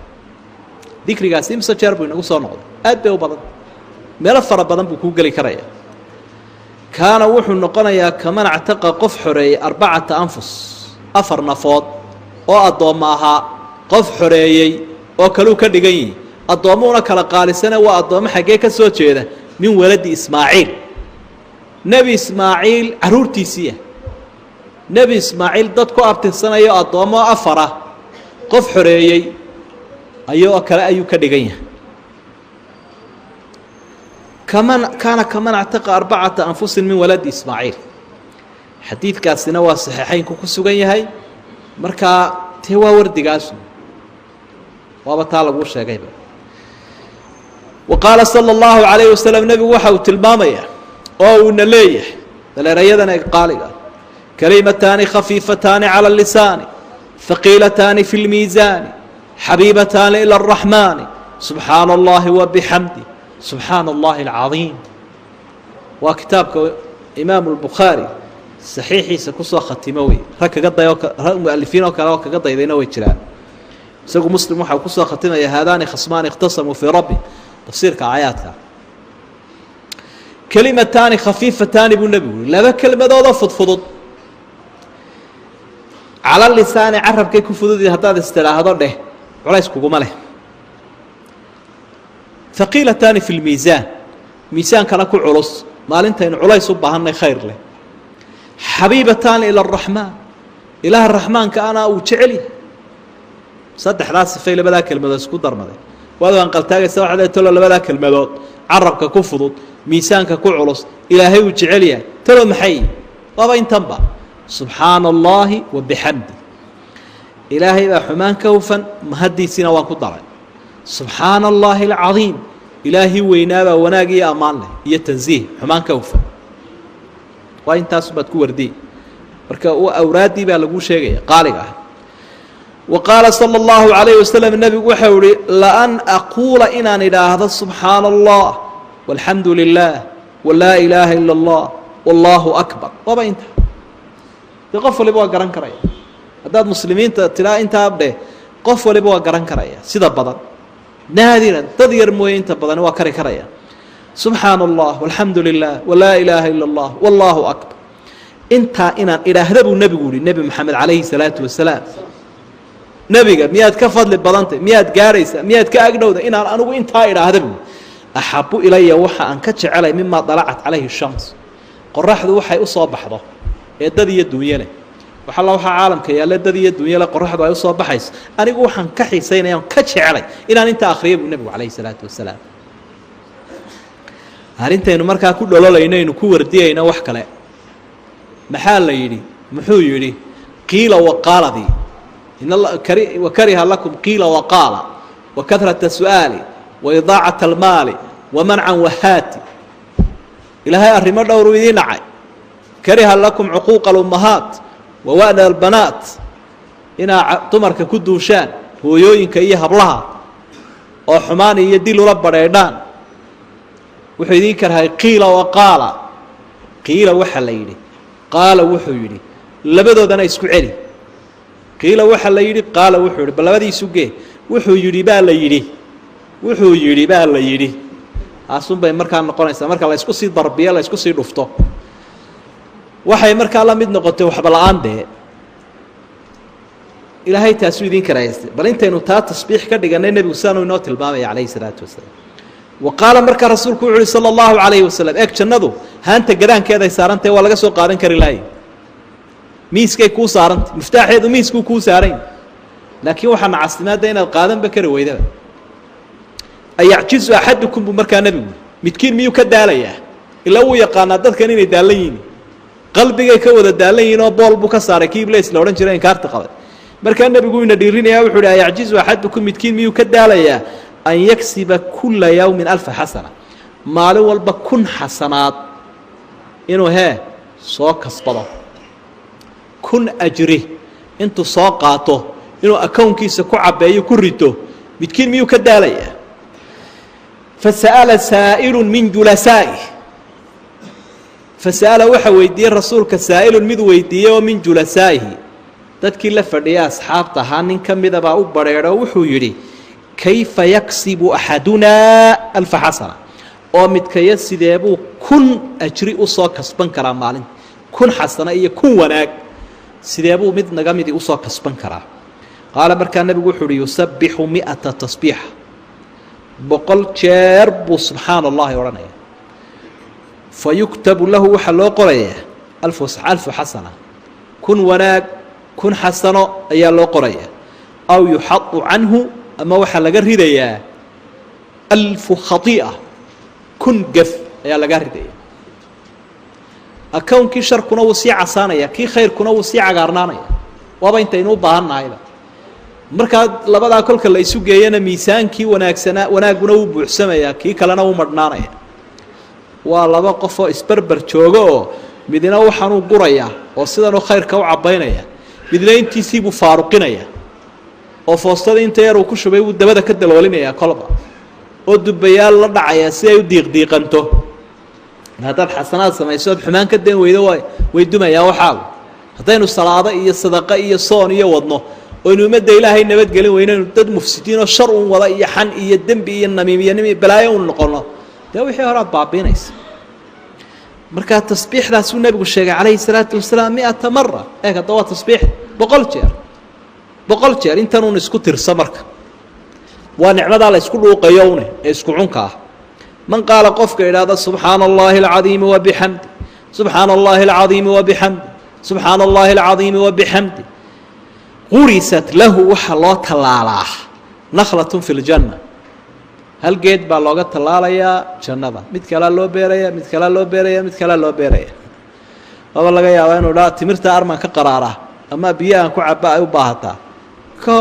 D: dikrigaasi imse jeer buu inagu soo noqday aad bay u badan meelo fara badan buu kuu geli karaya kaana wuxuu noqonayaa kaman actaqa qof xoreeyey 4 anfus 4 nafood oo addoommo ahaa qof xoreeyey oo kaluu ka dhigan yihi addoommuuna kala qaalisana waa addoommo xaggee ka soo jeeda min waladi ismaaciil nebi ismaaciil carruurtiisiiya nebi ismaaciil dad ku abtirsanaya addoommo 4 qof xoreeyey ayoo kale ayuu ka dhigan yahay kaana kaman actaqa 4 anfusin min waladi ismaaciil xadiidkaasina waa saxiixaynku ku sugan yahay markaa tee waa wardigaasu waaba taa laguu sheegayba wa qaala sala allahu calayhi wasalam nebigu waxa uu tilmaamayaa oo uuna leeyahay daleerayadana qaaliga kalimataani khafiifataani cala lisaani haqiilataani fi lmiisaani xabiibataani ila araxmaani subxaana allahi wabixamdi subxaana allahi alcadiim waa kitaabka imaamu lbukhaari saxiixiisa kusoo khatimo wey rag kaga dayo rag mualifiin oo kale oo kaga daydayna way jiraan isagu muslim waxa uu kusoo khatimaya haadaani khasmaani ikhtasamuu fii rabbi tafsiirka aayaadka kelimataani khafiifataani buu nebigu yiri 2 kelmadoodoo fudfudud cala lisaani carabkay ku fududii haddaad istiraahdo dheh culays kuguma leh haqiilataani fi lmiisaan miisaankana ku culus maalintaynu culays u baahanay khayr leh xabiibataani ila araxmaan ilaaha raxmaanka ana uu jecel yahay saddexdaas sifay 2 kelmadood isku darmaday waad aan qaltaagaysa waxa ay tolo 2 kelmadood carabka ku fudud miisaanka ku culus ilaahay uu jecel yahay tolo maxay waba intanba subxaana allahi wabixamdi ilaahay baa xumaan ka hufan mahadiisina waan ku daray subxaana allahi alcadiim ilaahay weynaabaa wanaag iyo ammaan leh iyo tansiih xumaan ka hufan waa intaas baad ku wardiyey marka awraadii baa lagu sheegaya qaaliga ah wa qaala sala allahu calayhi wasalam nebigu waxau ihi laan aquula inaan idhaahdo subxaana allah walxamdu lilah walaa ilaaha ila allah wallaahu akbar waaba inta dee qof waliba waa garan karaya haddaad muslimiinta tilaa intaa dheh qof waliba waa garan karaya sida badan naadiran dad yar mooye inta badan waa kari karaya subxaana allah walxamdu lilah walaa ilaaha ila allah wallaahu akbar intaa inaan idhaahda buu nebigu yihi nebi maxamed calayhi salaatu wasalaam nebiga miyaad ka fadli badantay miyaad gaaraysaa miyaad ka agdhowda inaan anigu intaa idhaahda buu axabu ilaya waxa aan ka jecelay mimaa dalacat calayhi shams qoraxdu waxay u soo baxdo ee dad iyo dunyo leh waxalla waxaa caalamka yaalla dad iyo dunyo leh qoraxdu ay u soo baxayso anigu waxaan ka xiisaynaya ka jecelay inaan intaa akhriyay buu nebigu calayhi salaatu wasalaam arintaynu markaa ku dhololayno ku wardiyayna wax kale maxaa la yidhi muxuu yidhi qiila waqaaladii wakariha lakum qiila waqaala wakahrata su'aali waidaacata almaali wamancan wahaati ilaahay arrimo dhowruu idiin dhacay kariha lakum cuquuqa alummahaat wawa'na albanaat inaa dumarka ku duushaan hooyooyinka iyo hablaha oo xumaan iyo dil ula badheedhaan wuxuu idiin karhay qiila waqaala qiila waxa la yidhi qaala wuxuu yidhi labadoodana isku celi qiila waxa la yidhi qaala wuxuu yidhi bal labadiisu gee wuxuu yidhi baa la yidhi wuxuu yidhi baa la yidhi aasun bay markaa noqonaysaa marka la isku sii darbiyo la isku sii dhufto waxay markaa la mid noqotay waxba la'aan dee ilaahay taasuu idiin karaystay bal intaynu taa tasbiix ka dhiganay nebigu sidaanuu inoo tilmaamaya calayhi salaatu wasalaam وقال marka rasuulku wuxuu صلى الله عليه وسلم eeg jannadu haanta gadaankeeday saarantahay waa laga soo qaadan kari lahay miiskay kuu saarantay miftaaxeedu miiskuu kuu saaran laakiin waxaa nacasnimaada inaad qaadanba kari weydaba ayacjizu axadukum buu markaa nebigu midkiin miyuu ka daalayaa ilaa uu yaqaanaa dadkan inay daalan yihiin qalbigay ka wada daalan yihiin oo bool buu ka saaray kii iblis la odhan jiray inkaarta qabay markaa nebigu ina dhiirinaya wuxuu hi ayacjizu axadukum midkiin miyuu ka daalayaa an yaksiba kula yawmin 1000 xasana maalin walba 1000 xasanaad inuu soo kasbado 1000 ajri intuu soo qaato inuu akownkiisa ku cabeeyo ku rito midkiin miyuu ka daalayaa fasa'ala saa'ilun min julasaa'i fasa'ala waxa weydiiyey rasuulka saa'ilun mid weydiiyey oo min julasaa'ihi dadkii la fadhiyay asxaabta ahaa nin ka midabaa u bareedho wuxuu yidhi kayfa yaksibu axadunaa 1000 xasana oo midkaya sidee buu 1000 ajri u soo kasban karaa maalinta 1000 xasana iyo 1000 wanaag sidee buu mid naga midii usoo kasban karaa qaala markaa nebigu wuxuu uhi yusabbixu 100 tasbiixa 100 jeer buu subxaana allahi odhanaya fayuktabu lahu waxaa loo qorayaa 1000 xasana 1000 wanaag 1000 xasano ayaa loo qorayaa aw yuxadu canhu ama waxaa laga ridayaa 1000 khatii'a 1000 gaf ayaa laga ridaya akownkii sharkuna wuu sii casaanaya kii khayrkuna wuu sii cagaarnaanaya waaba intaynu u baahan nahayba markaa labadaa kolka la isu geeyana miisaankii wanaagsanaa wanaagguna wuu buuxsamayaa kii kalena wuu madhnaanaya waa laba qof oo isberber jooga oo midna waxaanuu guraya oo sidanuu khayrka u cabbaynaya midna intiisii buu faaruqinaya oo foostada inta yar uu ku shubay wuu dabada ka daloolinaya kolba oo dubbayaal la dhacaya si ay u diiqdiiqanto haddaad xasanaad samayso ood xumaan ka dan weydo way dumayaa waxaagu haddaynu salaado iyo sadaqo iyo soon iyo wadno oynu ummadda ilaahay nabadgelin weynaynu dad mufsidiinoo shar un wada iyo xan iyo dembi iyo namiim iyo nimi balaayo un noqono dee wixii horaad baabiinaysa markaa tasbiixdaasuu nebigu sheegay calayhi salaatu wasalaam 100 mara eeg hadda waa tasbiix 100 jeer intanuun isku tirsa marka waa nicmadaa la isku dhuuqayo une ee isku cunka ah man qaala qofka idhaahda subxaana allahi alcadiimi wabixamdi subxaana allahi alcadiimi wabixamdi subxaana allahi alcadiimi wabixamdi qurisat lahu waxaa loo tallaalaa nakhlatun fi ljanna hal geed baa looga tallaalayaa jannada mid kalea loo beeraya mid kalea loo beeraya mid kalea loo beeraya waaba laga yaabaa inuu dhaa timirta armaan ka qaraaraa ama biyo aan ku caba ay u baahataa ko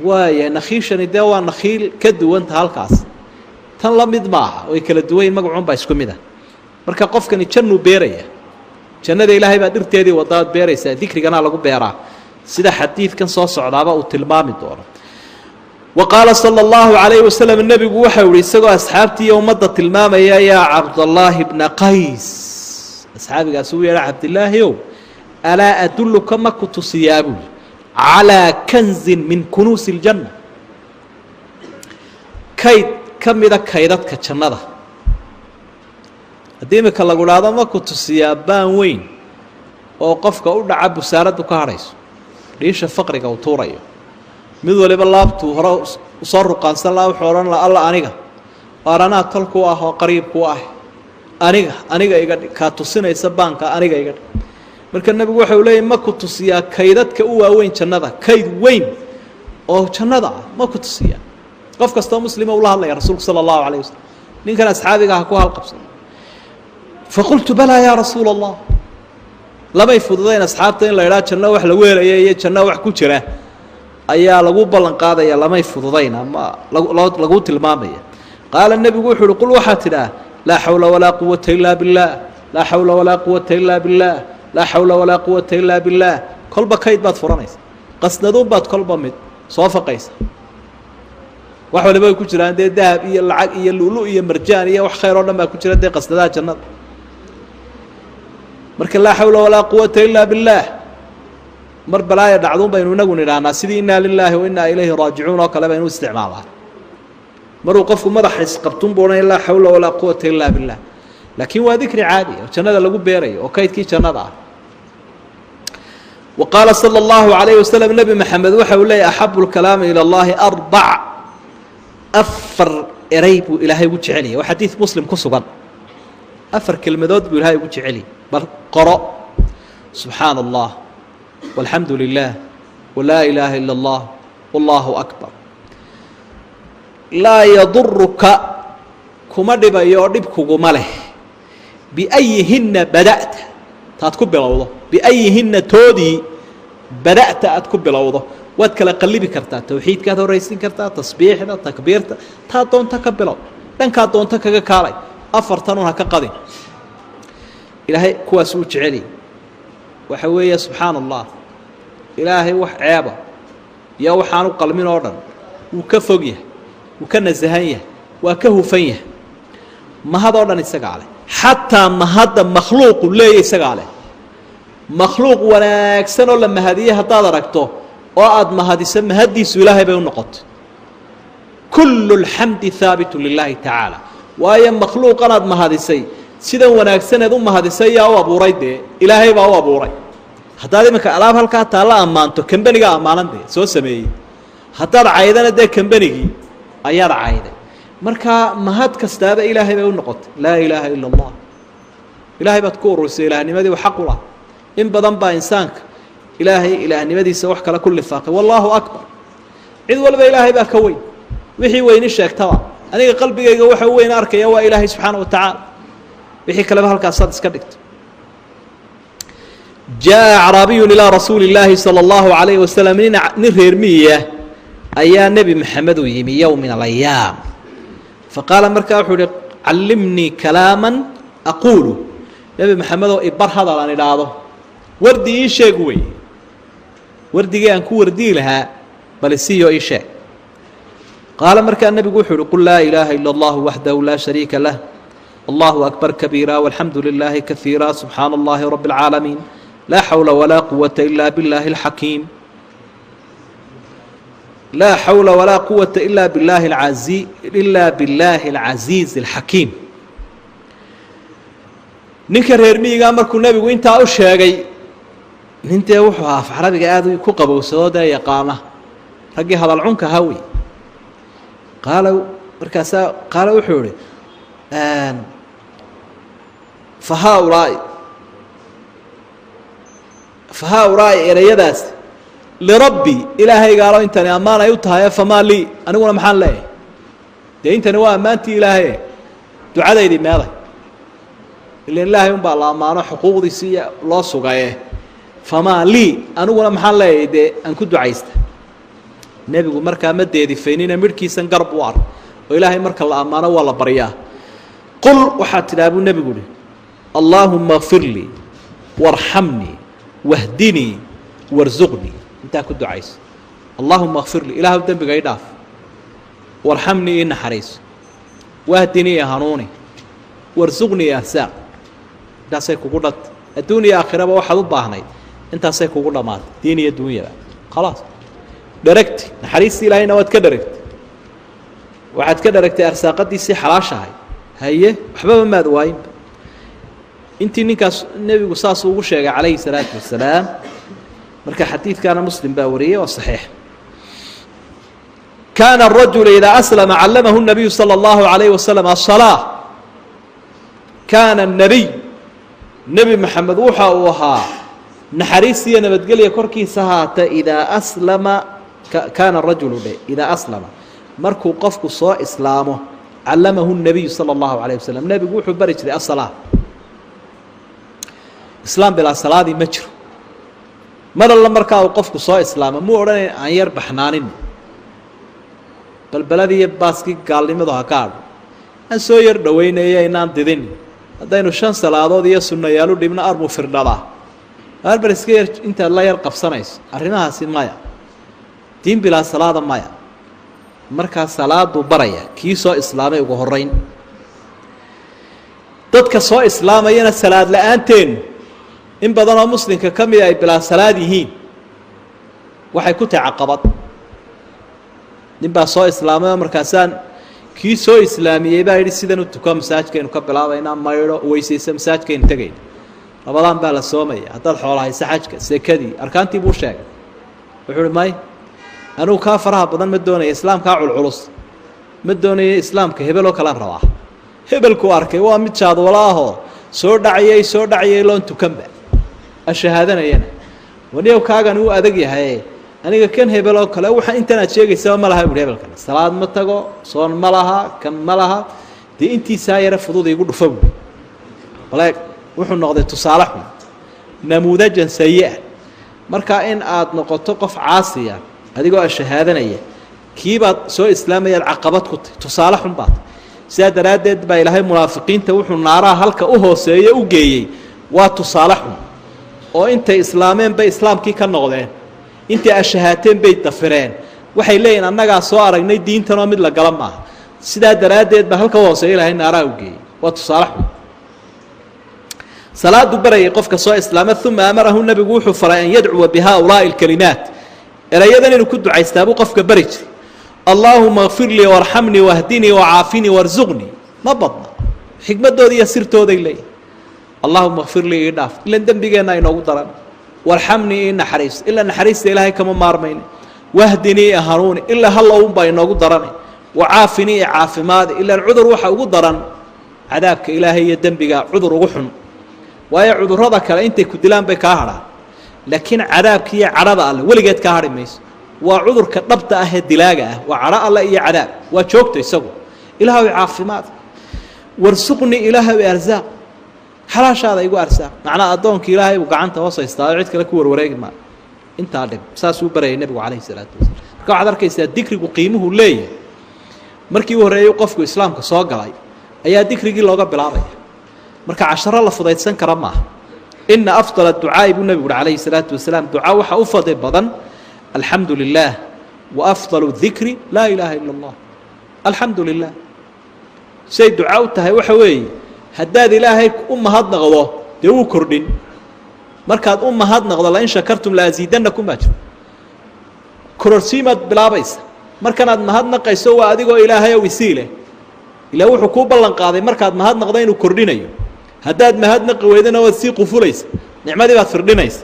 D: waaya nakhiishani dee waa nakhiil ka duwanta halkaas tan la mid maaha way kala duwan yihin magacuun baa isku mid ah marka qofkani jannuu beeraya jannada ilaahay baa dhirteedii wadaad beeraysaa dikrigana lagu beeraa sida xadiidkan soo socdaaba uu tilmaami doono wa qaala sala allahu calayhi wasalam nebigu waxau ihi isagoo asxaabtii iyo ummadda tilmaamaya yaa cabdallaahi bna qays asxaabigaasi uu yeedha cabdillaahi ow alaa adulluka ma ku tusiyaa buuli calaa kanzin min kunuusi iljanna kayd ka mida kaydadka jannada haddii imika lagu dhahdo ma ku tusiyaa baan weyn oo qofka u dhaca busaaraddu ka hadhayso dhiisha faqriga uu tuurayo mid waliba laabtuu hore usoo ruqaansan laha wuxuu odhan laha alla aniga waar anaa tolku ah oo qariibku ah aniga iga dhig kaa tusinaysa baanka aniga iga dhig marka nebigu waxau leeyahy ma ku tusiyaa kaydadka u waaweyn jannada kayd weyn oo jannada ah ma ku tusiyaa qof kastoo muslima ula hadlaya rasuulku sala allahu calayh wasalam ninkan asxaabiga ha ku halqabsan faqultu balaa yaa rasuula allah lamay fududayn asxaabta in la idhaha janno wax lagu helaya iyo janno wax ku jira ayaa lagu ballan qaadaya lamay fududayn ama lagu tilmaamaya qaala nebigu wuxuu uhi qul waxaa tidhaah laa xawla walaa quwata ilaa billaah laa xawla walaa quwata ilaa billaah laa xawla walaa quwata ilaa billaah kolba kayd baad furanaysa qasnaduun baad kolba mid soo faqaysa wax waliba ay ku jiraan dee dahab iyo lacag iyo lulu iyo marjaan iyo wax khayr oo dhan baa ku jira dee qasnadaha jannada marka laa xawla walaa quwata ilaa billaah mar balaaya dhacduun baynu inagu nidhaahnaa sidii innaa lilaahi wa innaa ilayhi raajicuun oo kale baynu isticmaalaa maruu qofku madaxa isqabtun buu odhanaya laa xawla walaa quwata ilaa billah laakiin waa dikri caadi oo jannada lagu beerayo oo kaydkii jannada ah wa qaala sala allahu calayhi wasalam nebi maxamed waxa uu leeyahy axabu lkalaami ila allahi 4 eray buu ilaahay ugu jeceliyay waa xadiid muslim ku sugan 4 kelmadood buu ilaahay ugu jeceliyay bal qoro subxaana allah walxamdu lilah walaa ilaaha ila allah wallaahu akbar laa yaduruka kuma dhibayo oo dhib kuguma leh biayihinna bada'ta taad ku bilowdo biayihinna toodii bada'ta aad ku bilowdo waad kala qallibi kartaa tawxiidkaad horaysin kartaa tasbiixda takbiirta taa doonta ka bilow dhankaa doonta kaga kaalay afartanun ha ka qadin ilaahay kuwaas uu jeceli waxa weeye subxaana allah ilaahay wax ceeba iyo waxaanu qalmin oo dhan wuu ka fog yahay wuu ka nasahan yahay waa ka hufan yahay mahadoo dhan isagaa leh xataa mahadda makhluuqu leeya isagaa leh makhluuq wanaagsan oo la mahadiyey haddaad aragto oo aad mahadiso mahaddiisu ilaahay bay u noqotay kullu اlxamdi haabitu lilaahi tacaala waayo makhluuqan aad mahadisay sidan wanaagsaneed u mahadisay yaa u abuuray dee ilaahay baa u abuuray haddaad iminka alaab halkaa taalla ammaanto kambenigaa ammaanan dee soo sameeyey haddaad caydana dee kambenigii ayaad cayday markaa mahad kastaaba ilaahay bay u noqotay laa ilaaha ila allah ilaahay baad ku ururisay ilaahnimadii wa xaq u lah in badan baa insaanka ilaahay ilaahnimadiisa wax kale ku lifaaqay wallaahu akbar cid walba ilaahay baa ka weyn wixii weyni sheegtaba aniga qalbigayga waxa u weyn arkaya waa ilaahay subxaana wa tacaala wixii kaleba halkaasaad iska dhigto jaa acraabiyun ilaa rasuuli illaahi sala allahu calayhi wasalam nin reer miyiya ayaa nebi maxamed u yimi yowm min alayaam faqaala markaa wuxuu ihi callimnii kalaaman aquulu nebi maxamedoo ibar hadal aan idhaahdo wardi ii sheeg wey wardigii aan ku wardiyi lahaa bal isiyo ii sheeg qaala markaa nebigu wuxuu uhi qul laa ilaaha ila allahu waxdahu laa shariika lah allahu akbar kabiira walxamdu lilaahi kaiira subxaana allahi rabi اlcaalamiin laa xawla walaa quwata ila biاllaahi اlxakiim laa xawla walaa quwata ila biاllaahi اlcasiizi اlxakiim ninka reer miyigaa markuu nebigu intaa u sheegay nintee wuxuu af carabiga aad ku qabowsadoo dee yaqaana raggii hadal cunka ahaa wey qaala markaasaa qaala wuxuu ihi fa haaulaa'i ereyadaas lirabbi ilaahaygaalo intani ammaan ay u tahay famaa lii aniguna maxaan leeyahay dee intani waa ammaantii ilaahaye ducadaydii meeday ilan ilaahay unbaa la ammaano xuquuqdiisii loo sugaye famaa lii aniguna maxaan leeyahay dee aan ku ducaysta nebigu markaa ma deedifaynina midhkiisan garb u ar oo ilaahay marka la ammaano waa la baryaa qul waxaad tidhaha buu nebigu uhi allaahuma kfir lii warxamnii wahdinii warsuqnii intaa ku ducayso allaahuma kfir lii ilaahu dembiga i dhaaf warxamnii ii naxariiso wahdinii i hanuuni warsuqnii i arsaaq intaasay kugu dhanta adduun iyo aakhiraba waxaad u baahnayd intaasay kugu dhammaatay diin iyo dunyaba khalaas dheragti naxariistii ilaahayna waad ka dheragtay waxaad ka dheragtay arsaaqadiisii xalaashahay haye waxbaba maad waayinba intii ninkaas nebigu saasuu ugu sheegay calayhi salaatu wasalaam marka xadiidkaana muslim baa wariyey oo saxiix kaana arajulu idaa aslama callamahu nabiyu sala allahu calayhi wasalam asalaa kaana الnabiy nebi maxamed waxa uu ahaa naxariistiiyo nabadgelya korkiisa haata idaa aslama kaana rajulu dhe idaa aslama markuu qofku soo islaamo callamahu الnabiyu salى اllahu عalيه wasalam nebigu wuxuu bari jiray asalaa islaam bilaa salaadii ma jiro mar alla markaa uu qofku soo islaamo muu odhanay aan yar baxnaanin balbeladii iyo baaskii gaalnimadu ha ka adho aan soo yar dhowaynaya inaan didin haddaynu 5 salaadood iyo sunnayaalu dhibna arbuu firdhadaa arbar iska yar intaad la yar qabsanayso arrimahaasi maya diin bilaa salaada maya markaa salaaduu baraya kii soo islaamay ugu horrayn dadka soo islaamayana salaad la-aanteenu in badanoo muslimka ka mida ay bilaa salaad yihiin waxay ku tahay caqabad nin baa soo islaamayoo markaasaan kii soo islaamiyey baa yidhi sidan u tuko masaajkaynu ka bilaabaynaa maydho weysaysa masaajkaynu tegayna rabadaan baa la soomaya haddaad xoolahaysa xajka sekadii arkaantii buu sheegay wuxuu uhi may anugu kaa faraha badan ma doonaya islaamkaa culculus ma doonaya islaamka hebeloo kalaan rabaa hebelkuu arkay waa mid jaadwala ahoo soo dhacayay loon tukanba ashahaadanayana waniyow kaagan uu adag yahay aniga kan hebeloo kale waxa intan aad sheegaysaba ma laha buhi hebelkan salaad ma tago soon ma laha kan ma laha dee intiisaa yara fudud igu dhufa buui baleeg wuxuu noqday tusaale xun namuudajan sayi-a markaa in aad noqoto qof caasiya adigoo a shahaadanaya kiibaad soo islaamayaad caqabad ku tahy tusaale xun baad sidaa daraaddeed baa ilaahay munaafiqiinta wuxuu naaraha halka u hooseeyo u geeyey waa tusaale xun oo intay islaameen bay islaamkii ka noqdeen intay ashahaateen bay dafireen waxay leeyihin annagaa soo aragnay diintanoo mid la gala maaha sidaa daraaddeed baa halka u hooseeyo ilaahay naaraha u geeyey waa tusaale xun salaadu barayay qofka soo islaama uma amarahu nebigu wuxuu faray an yadcuwa bihaulaa'i alkalimaat erayadan inuu ku ducaystaabuu qofka bari jiray allaahuma kfir lii warxamnii wahdinii wacaafinii warsuqnii ma badna xikmadooda iyo sirtooday leeyihin allahuma kfir lii ii dhaaf ilan dembigeenna inoogu daran warxamnii ii naxariis ilaa naxariista ilaahay kama maarmayne wahdinii i hanuuni ilaa hallowunbaa inoogu daranay wacaafinii i caafimaadi ilaan cudur waxa ugu daran cadaabka ilaahay iyo dembiga cudur ugu xun waayo cudurrada kale intay ku dilaan bay kaa hadhaan laakiin cadaabka iyo cadhada alle weligeed kaa hadhi mayso waa cudurka dhabta ah ee dilaaga ah waa cadho alle iyo cadaab waa joogta isagu ilaahay caafimaad warsuqni ilaahay arsaaq xalaashaada igu arsaaq macnaa addoonka ilaahay buu gacanta hoos haystaa cid kale ku warwareegi maayo intaa dhib saasuu barayay nebigu calayhi salaatu wasalaam marka waxaad arkaysaa dikrigu qiimuhu leeyahay markii u horreeyey qofku islaamka soo galay ayaa dikrigii looga bilaabaya marka casharo la fudaydsan kara maaha ina afdal ducaa'i buu nebigu uhi calayhi salaatu wasalaam ducaa waxaa u fadli badan alxamdu lilah wa afdalu dikri laa ilaaha ila allah alxamdu lilah say ducaa u tahay waxa weeye haddaad ilaahay u mahadnaqdo dee wuu kordhin markaad u mahadnaqdo lain shakartum laasiidanakum baa jiro kororsiimaad bilaabaysa markanaad mahadnaqayso waa adigoo ilaahay ow isii leh ilaa wuxuu kuu ballan qaaday markaad mahadnaqdo inuu kordhinayo haddaad mahadnaqi weydana waad sii qufulaysa nicmadii baad firdhinaysa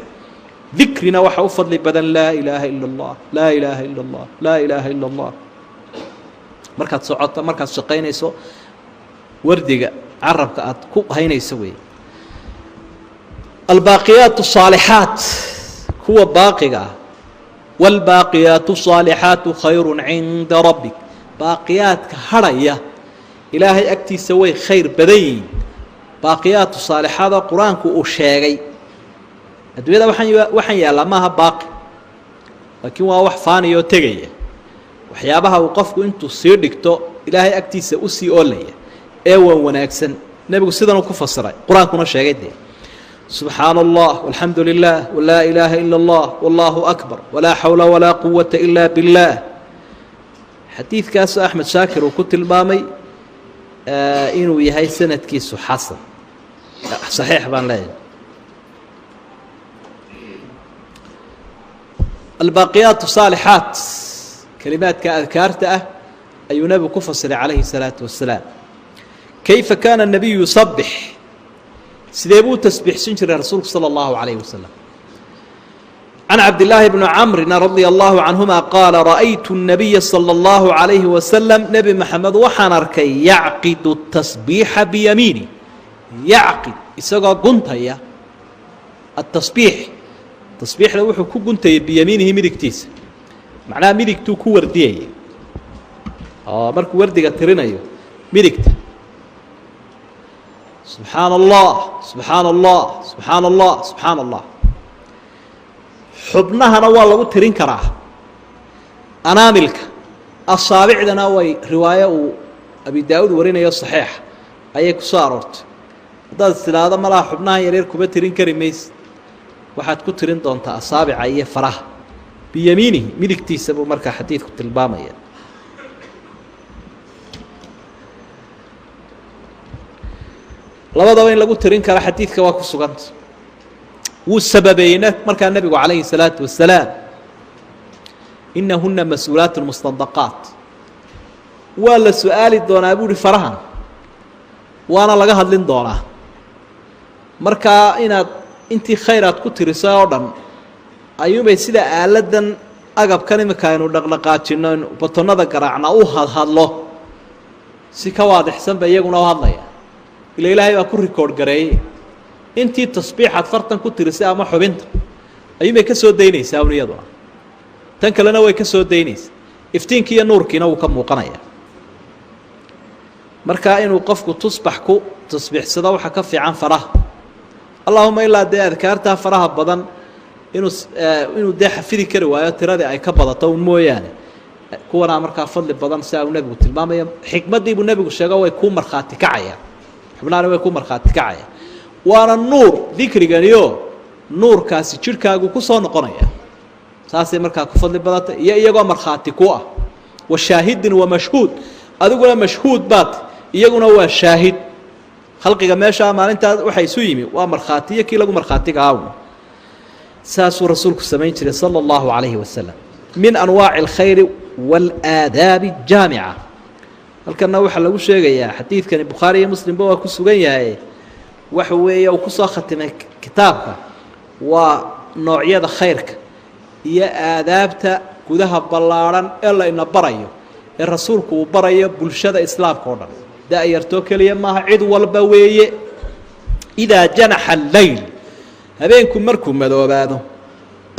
D: dikrina waxa u fadli badan laa ilaaha ila allah laa ilaaha ila allah laa ilaaha ila allah markaad socoto markaad shaqaynayso wardiga carabka aad ku haynayso weeye albaaqiyaat الصaalixaat kuwa baaqiga ah wاlbaaqiyaat الصaalixaatu khayru cinda rabbik baaqiyaadka hadhaya ilaahay agtiisa way khayr badan yihiin baaqiyaatu saalixaada qur-aanku uu sheegay adduunyada waxaan yaallaa maaha baaqi laakiin waa wax faaniyoo tegaya waxyaabaha uu qofku intuu sii dhigto ilaahay agtiisa u sii oolaya ee waan wanaagsan nebigu sidanuu ku fasiray qur-aankuna sheegay dee subxaana allah walxamdu lilah walaa ilaaha ila allah wallaahu akbar walaa xawla walaa quwata ila biاllah xadiidkaasoo axmed shaakir uu ku tilmaamay inuu yahay sanadkiisu xasan saxiix baan leeyahay albaaqiyaat saalixaat kelimaadka adkaarta ah ayuu nebigu ku fasiray calayhi الsalaatu wasalaam kayfa kaana الnabiyu yusabix sidee buu tasbiixsan jiray rasuulku salى اllahu عalayh wasalam can cabdillaahi bni camrin radia allahu canhuma qaala ra'aytu الnabiya salى اllahu عalayhi wasalam nebi maxamed waxaan arkay yacqidu tasbiixa biyamiini yacqid isagoo guntaya atasbiix tasbiixda wuxuu ku guntayay biyamiinihi midigtiisa macnaha midigtuu ku wardiyaya oo markuu wardiga tirinayo midigta subxaana allah subxaana allah subxaana allah subxaana allah xubnahana waa lagu tirin karaa anaamilka asaabicdana way riwaayo uu abi daa-uud warinayo saxiixa ayay ku soo aroortay haddaad tidhaahdo malaha xubnahan yaryar kuma tirin kari mayse waxaad ku tirin doontaa asaabica iyo faraha biyamiinihi midigtiisa buu markaa xadiidku tilmaamaya labadaba in lagu tirin karo xadiidka waa ku suganta wuu sababeeyeyna markaa nebigu calayhi الsalaatu wasalaam inahuna mas-uulaat mustandaqaat waa la su-aali doonaa buu uhi farahan waana laga hadlin doonaa markaa inaad intii khayr aad ku tiriso oo dhan ayuunbay sida aaladan agabkan imika aynu dhaqdhaqaajino aynu batonada garaacna u hadhadlo si ka waadixsan ba iyaguna u hadlaya ila ilaahay baa ku rikoodh gareeyey intii tasbiixaad fartan ku tirisay ama xubinta ayuunbay ka soo daynaysaa un iyaduna tan kalena way ka soo daynaysaa iftiinkii iyo nuurkiina wuu ka muuqanaya markaa inuu qofku tusbax ku tasbiixsado waxaa ka fiican faraha allahuma ilaa dee adkaartaa faraha badan inuu dee xafidi kari waayo tiradii ay ka badato un mooyaane kuwanaa markaa fadli badan siaa uu nebigu tilmaamaya xikmaddii buu nebigu sheego way kuu markhaati kacayaan xubnaani way kuu markhaati kacayaan waana nuur dikriganiyo nuurkaasi jidhkaagu ku soo noqonaya saasay markaa ku fadli badantay iyo iyagoo markhaati ku ah wa shaahidin wa mashhuud adiguna mashhuud baad iyaguna waa shaahid khalqiga meeshaa maalintaa waxay isu yimi waa markhaati iyo kii lagu markhaatiga ahawn saasuu rasuulku samayn jiray sala allahu calayhi wasalam min anwaaci alkhayri waalaadaabi jaamica halkanna waxaa lagu sheegayaa xadiidkani bukhaari iyo muslimba waa ku sugan yahay waxa weeye uu ku soo khatimay kitaabka waa noocyada khayrka iyo aadaabta gudaha ballaadhan ee la ina barayo ee rasuulku uu barayo bulshada islaamka oo dhan da-yartoo keliya maaha cid walba weeye idaa janaxa alleyl habeenku markuu madoobaado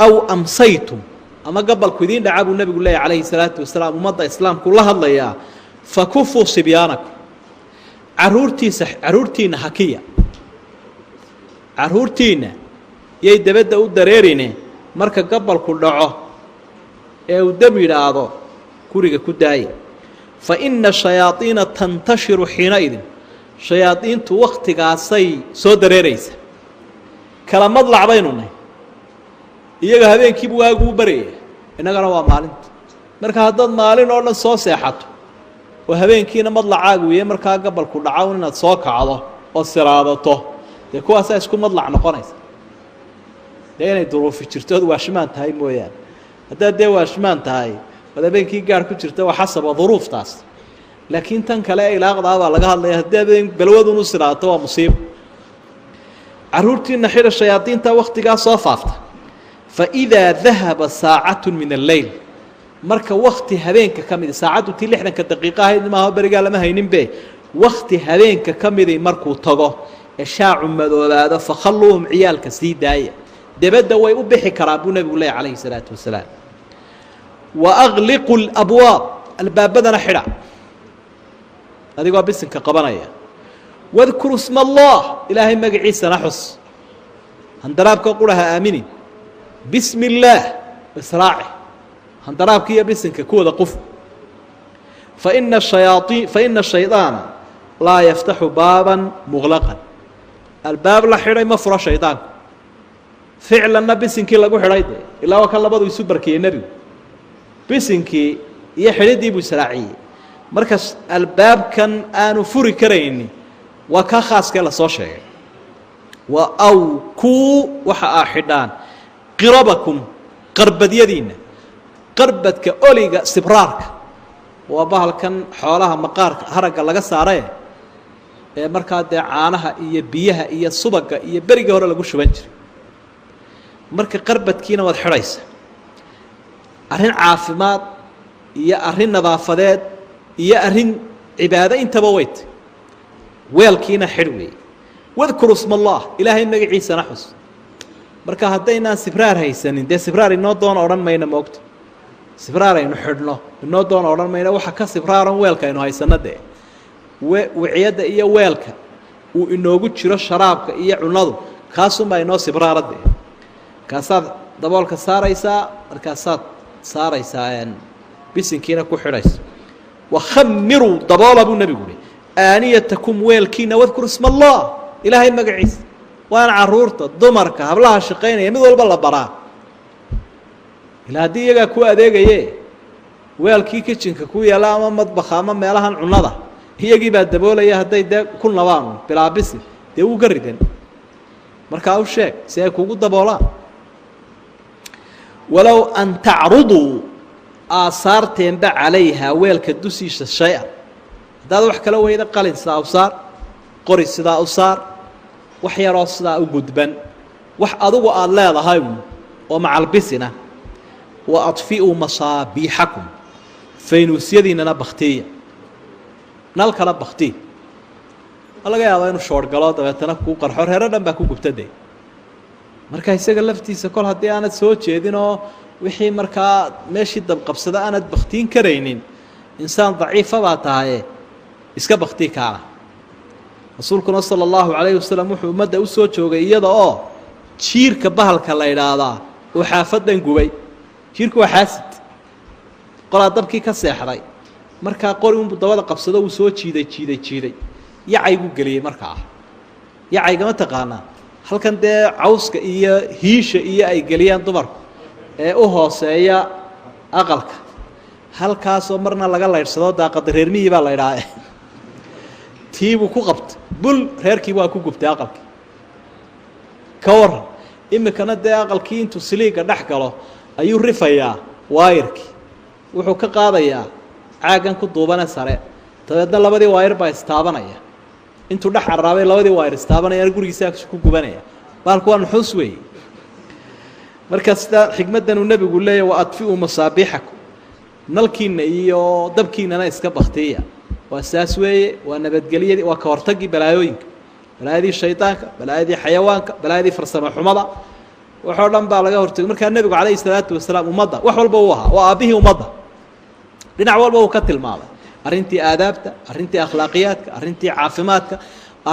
D: aw amsaytum ama gabalku idiin dhaca buu nebigu leeyahy calayhi salaatu wasalaam ummadda islaamku la hadlayaa fakufuu sibyaanakum caruurtiinna hakiya caruurtiinna yay dabadda u dareerine marka gabalku dhaco ee uu dab yidhaahdo guriga ku daaya fa ina shayaaiina tantashiru xiinaidin shayaadiintu wakhtigaasay soo dareeraysa kala madlac baynu nahy iyaga habeenkiibu waaguu baryaya innagana waa maalinta marka haddaad maalin oo dhan soo seexato oo habeenkiina madlacaagu wiye markaa gabalku dhaco inaad soo kacdo oo siraadato dee kuwaasaa isku madlac noqonaysa dee inay duruufi jirto ood waashmaan tahay mooyaane haddaad dee waashmaan tahay ood habeenkii gaar ku jirta waa xasaba duruuftaas laakiin tan kale ee ilaaqdaa baa laga hadlaya haddii habeen balwadun u siraato waa musiibo caruurtiina xidha shayaadiinta wakhtigaa soo faafta faidaa dahaba saacatu min alleyl marka wakti habeenka ka midi saacaddu tii 60 daqiiqa ahayd maaha berigaa lama hayninbe wakti habeenka ka midi markuu tago ee shaacu madoobaado fakhalluuhum ciyaalka sii daaya dabadda way u bixi karaa buu nebigu leeyahy calayhi salaatu wasalaam wa agliqu labwaab albaabadana xidha adigoo bisinka qabanaya wadkuru sma allah ilaahay magaciisana xus handaraabka quraha aaminin bismi illaah israaci handaraabka iyo bisinka kuwada qof faina shaydaana laa yaftaxu baaban muqlaqan albaab la xidhay ma furo shaydaanku ficlanna bisinkii lagu xidhay de ilaa waa ka labadu isu barkiyey nebigu bisinkii iyo xidhiddii buu israaciyey marka albaabkan aanu furi karayni waa kaa khaaskee lasoo sheegay wa awkuu waxa aa xidhaan qirabakum qarbadyadiinna qarbadka oliga sibraarka waa bahalkan xoolaha maqaarka haragga laga saaree ee markaa dee caanaha iyo biyaha iyo subagga iyo berigii hore lagu shuban jiray marka qarbadkiina waad xidhaysa arrin caafimaad iyo arrin nadaafadeed iyo arrin cibaado intaba weyt weelkiina xidh weeye wadkuru sma allah ilaahay magaciisana xus marka haddaynaan sibraar haysanin dee sibraar inoo doona odhan mayno moogto sibraar aynu xidhno inoo doona odhan mayno waxa ka sibraaran weelka aynu haysanno dee wiciyadda iyo weelka uu inoogu jiro sharaabka iyo cunadu kaasunbaa inoo sibraara dee markaasaad daboolka saaraysaa markaasaad saaraysaa bisinkiina ku xidhaysa wakhamiruu daboola buu nebigu uhi aaniyatakum weelkiina wadkuru isma allah ilaahay magaciisa waana caruurta dumarka hablaha shaqaynaya mid walba la baraa ilaa haddii iyagaa ku adeegaye weelkii kitchenka ku yaalla ama madbakha ama meelahan cunada iyagii baa daboolaya hadday dee ku nabaan bilaabisi dee wuu ka ridan markaa u sheeg si ay kugu daboolaan walow an tacruduu aasaarteenba calayhaa weelka dusiisa shay-an haddaad wax kala weyda qalin sidaa u saar qori sidaa u saar wax yaroo sidaa u gudban wax adugu aada leedahay oo macalbisina wa adfi'uu masaabiixakum faynuusyadiinana baktiya nalkana baktiya ma laga yaabaa inuu shoorgalo dabeetana kuu qarxo reero dhan baa ku gubta dee marka isaga laftiisa kol haddii aanad soo jeedinoo wixii markaa meeshii dabqabsada aanad baktiin karaynin insaan daciifa baa tahaye iska baktii kaana rasuulkuna sala allahu calayhi wasalam wuxuu ummadda u soo joogay iyada oo jiirka bahalka la idhaahdaa uu xaafaddan gubay jiirku waa xaasid qolaa dabkii ka seexday markaa qori unbuu dabada qabsado uu soo jiiday yacayguu geliyey markaa yacaygama taqaanaa halkan dee cawska iyo hiisha iyo ay geliyaan dumarku ee u hooseeya aqalka halkaasoo marna laga laydhsado daaqada reermihii baa la idhaa tiibuu ku qabtay bul reerkii waa ku gubtay aqalkii ka waran imikana dee aqalkii intuu siliigga dhex galo ayuu rifayaa waayirkii wuxuu ka qaadayaa caaggan ku duubane sare dabeedna labadii waayir baa istaabanaya intuu dhex carraabay labadii waayir istaabanayaan gurigiisa ku gubanaya baalku waa nuxuus weeye marka sidaa xikmaddan uu nebigu leeyahy wa adfi'uu masaabiixakum nalkiinna iyo dabkiinnana iska baktiya waa saas weeye waa nabadgelyadii waa ka hortaggii balaayooyinka balaayadii shaydaanka balaayadii xayawaanka balaayadii farsamo xumada waxoo dhan baa laga hortagay markaa nebigu calayhi salaatu wasalaam ummadda wax walba uu ahaa waa aabbihii ummadda dhinac walba uu ka tilmaamay arrintii aadaabta arrintii akhlaaqiyaadka arrintii caafimaadka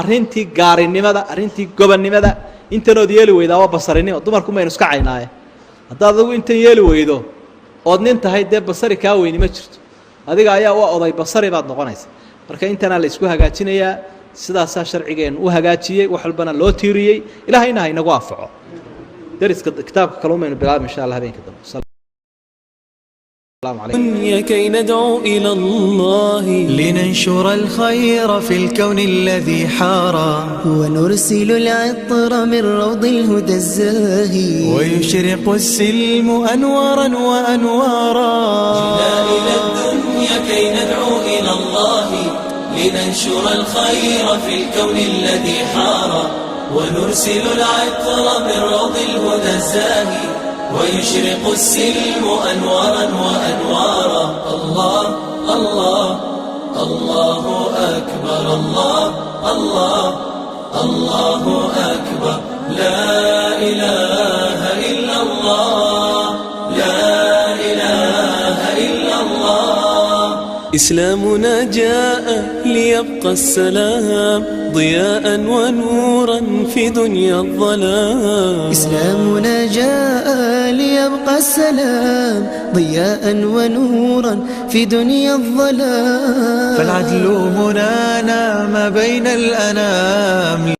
D: arrintii gaarinimada arrintii gobonnimada intanood yeeli weydaa waa basarinimo dumarku maynu iska caynaaye haddaad adigu intan yeeli weydo ood nin tahay dee basari kaa weyni ma jirto adiga ayaa u oday basari baad noqonaysa marka intanaa la isku hagaajinayaa sidaasaa sharcigeennu u hagaajiyey wax walbana loo tiiriyey ilahayna ha inagu anfaco dariska kitaabka kale umaynu bilaaba insha allah habeenka dambe
A: كي ندعو إلى الله
B: لننشر الخير في الكون الذي حارى
C: ونرسل العطر من روض الهدى الزاهي
B: ويشرق السلم أنوارا وأنوارا
A: جئنا إلى الدنيا كي ندعو إلى الله لننشر الخير في الكون الذي حارى ونرسل العطر من روض الهدى الزاهي ويشرق السلم أنوارا وأنوارا الله الله الله أكبر الله الله الله أكبر لا إله إلا الله لا إله إلا الله إسلامنا جاء ليبقى السلام ضياء ونورا في دنيا الظلام
C: إسلامنا جاء ليبقى السلام ضياء ونورا في دنيا الظلام
B: فالعدل هنا نام بين الأنام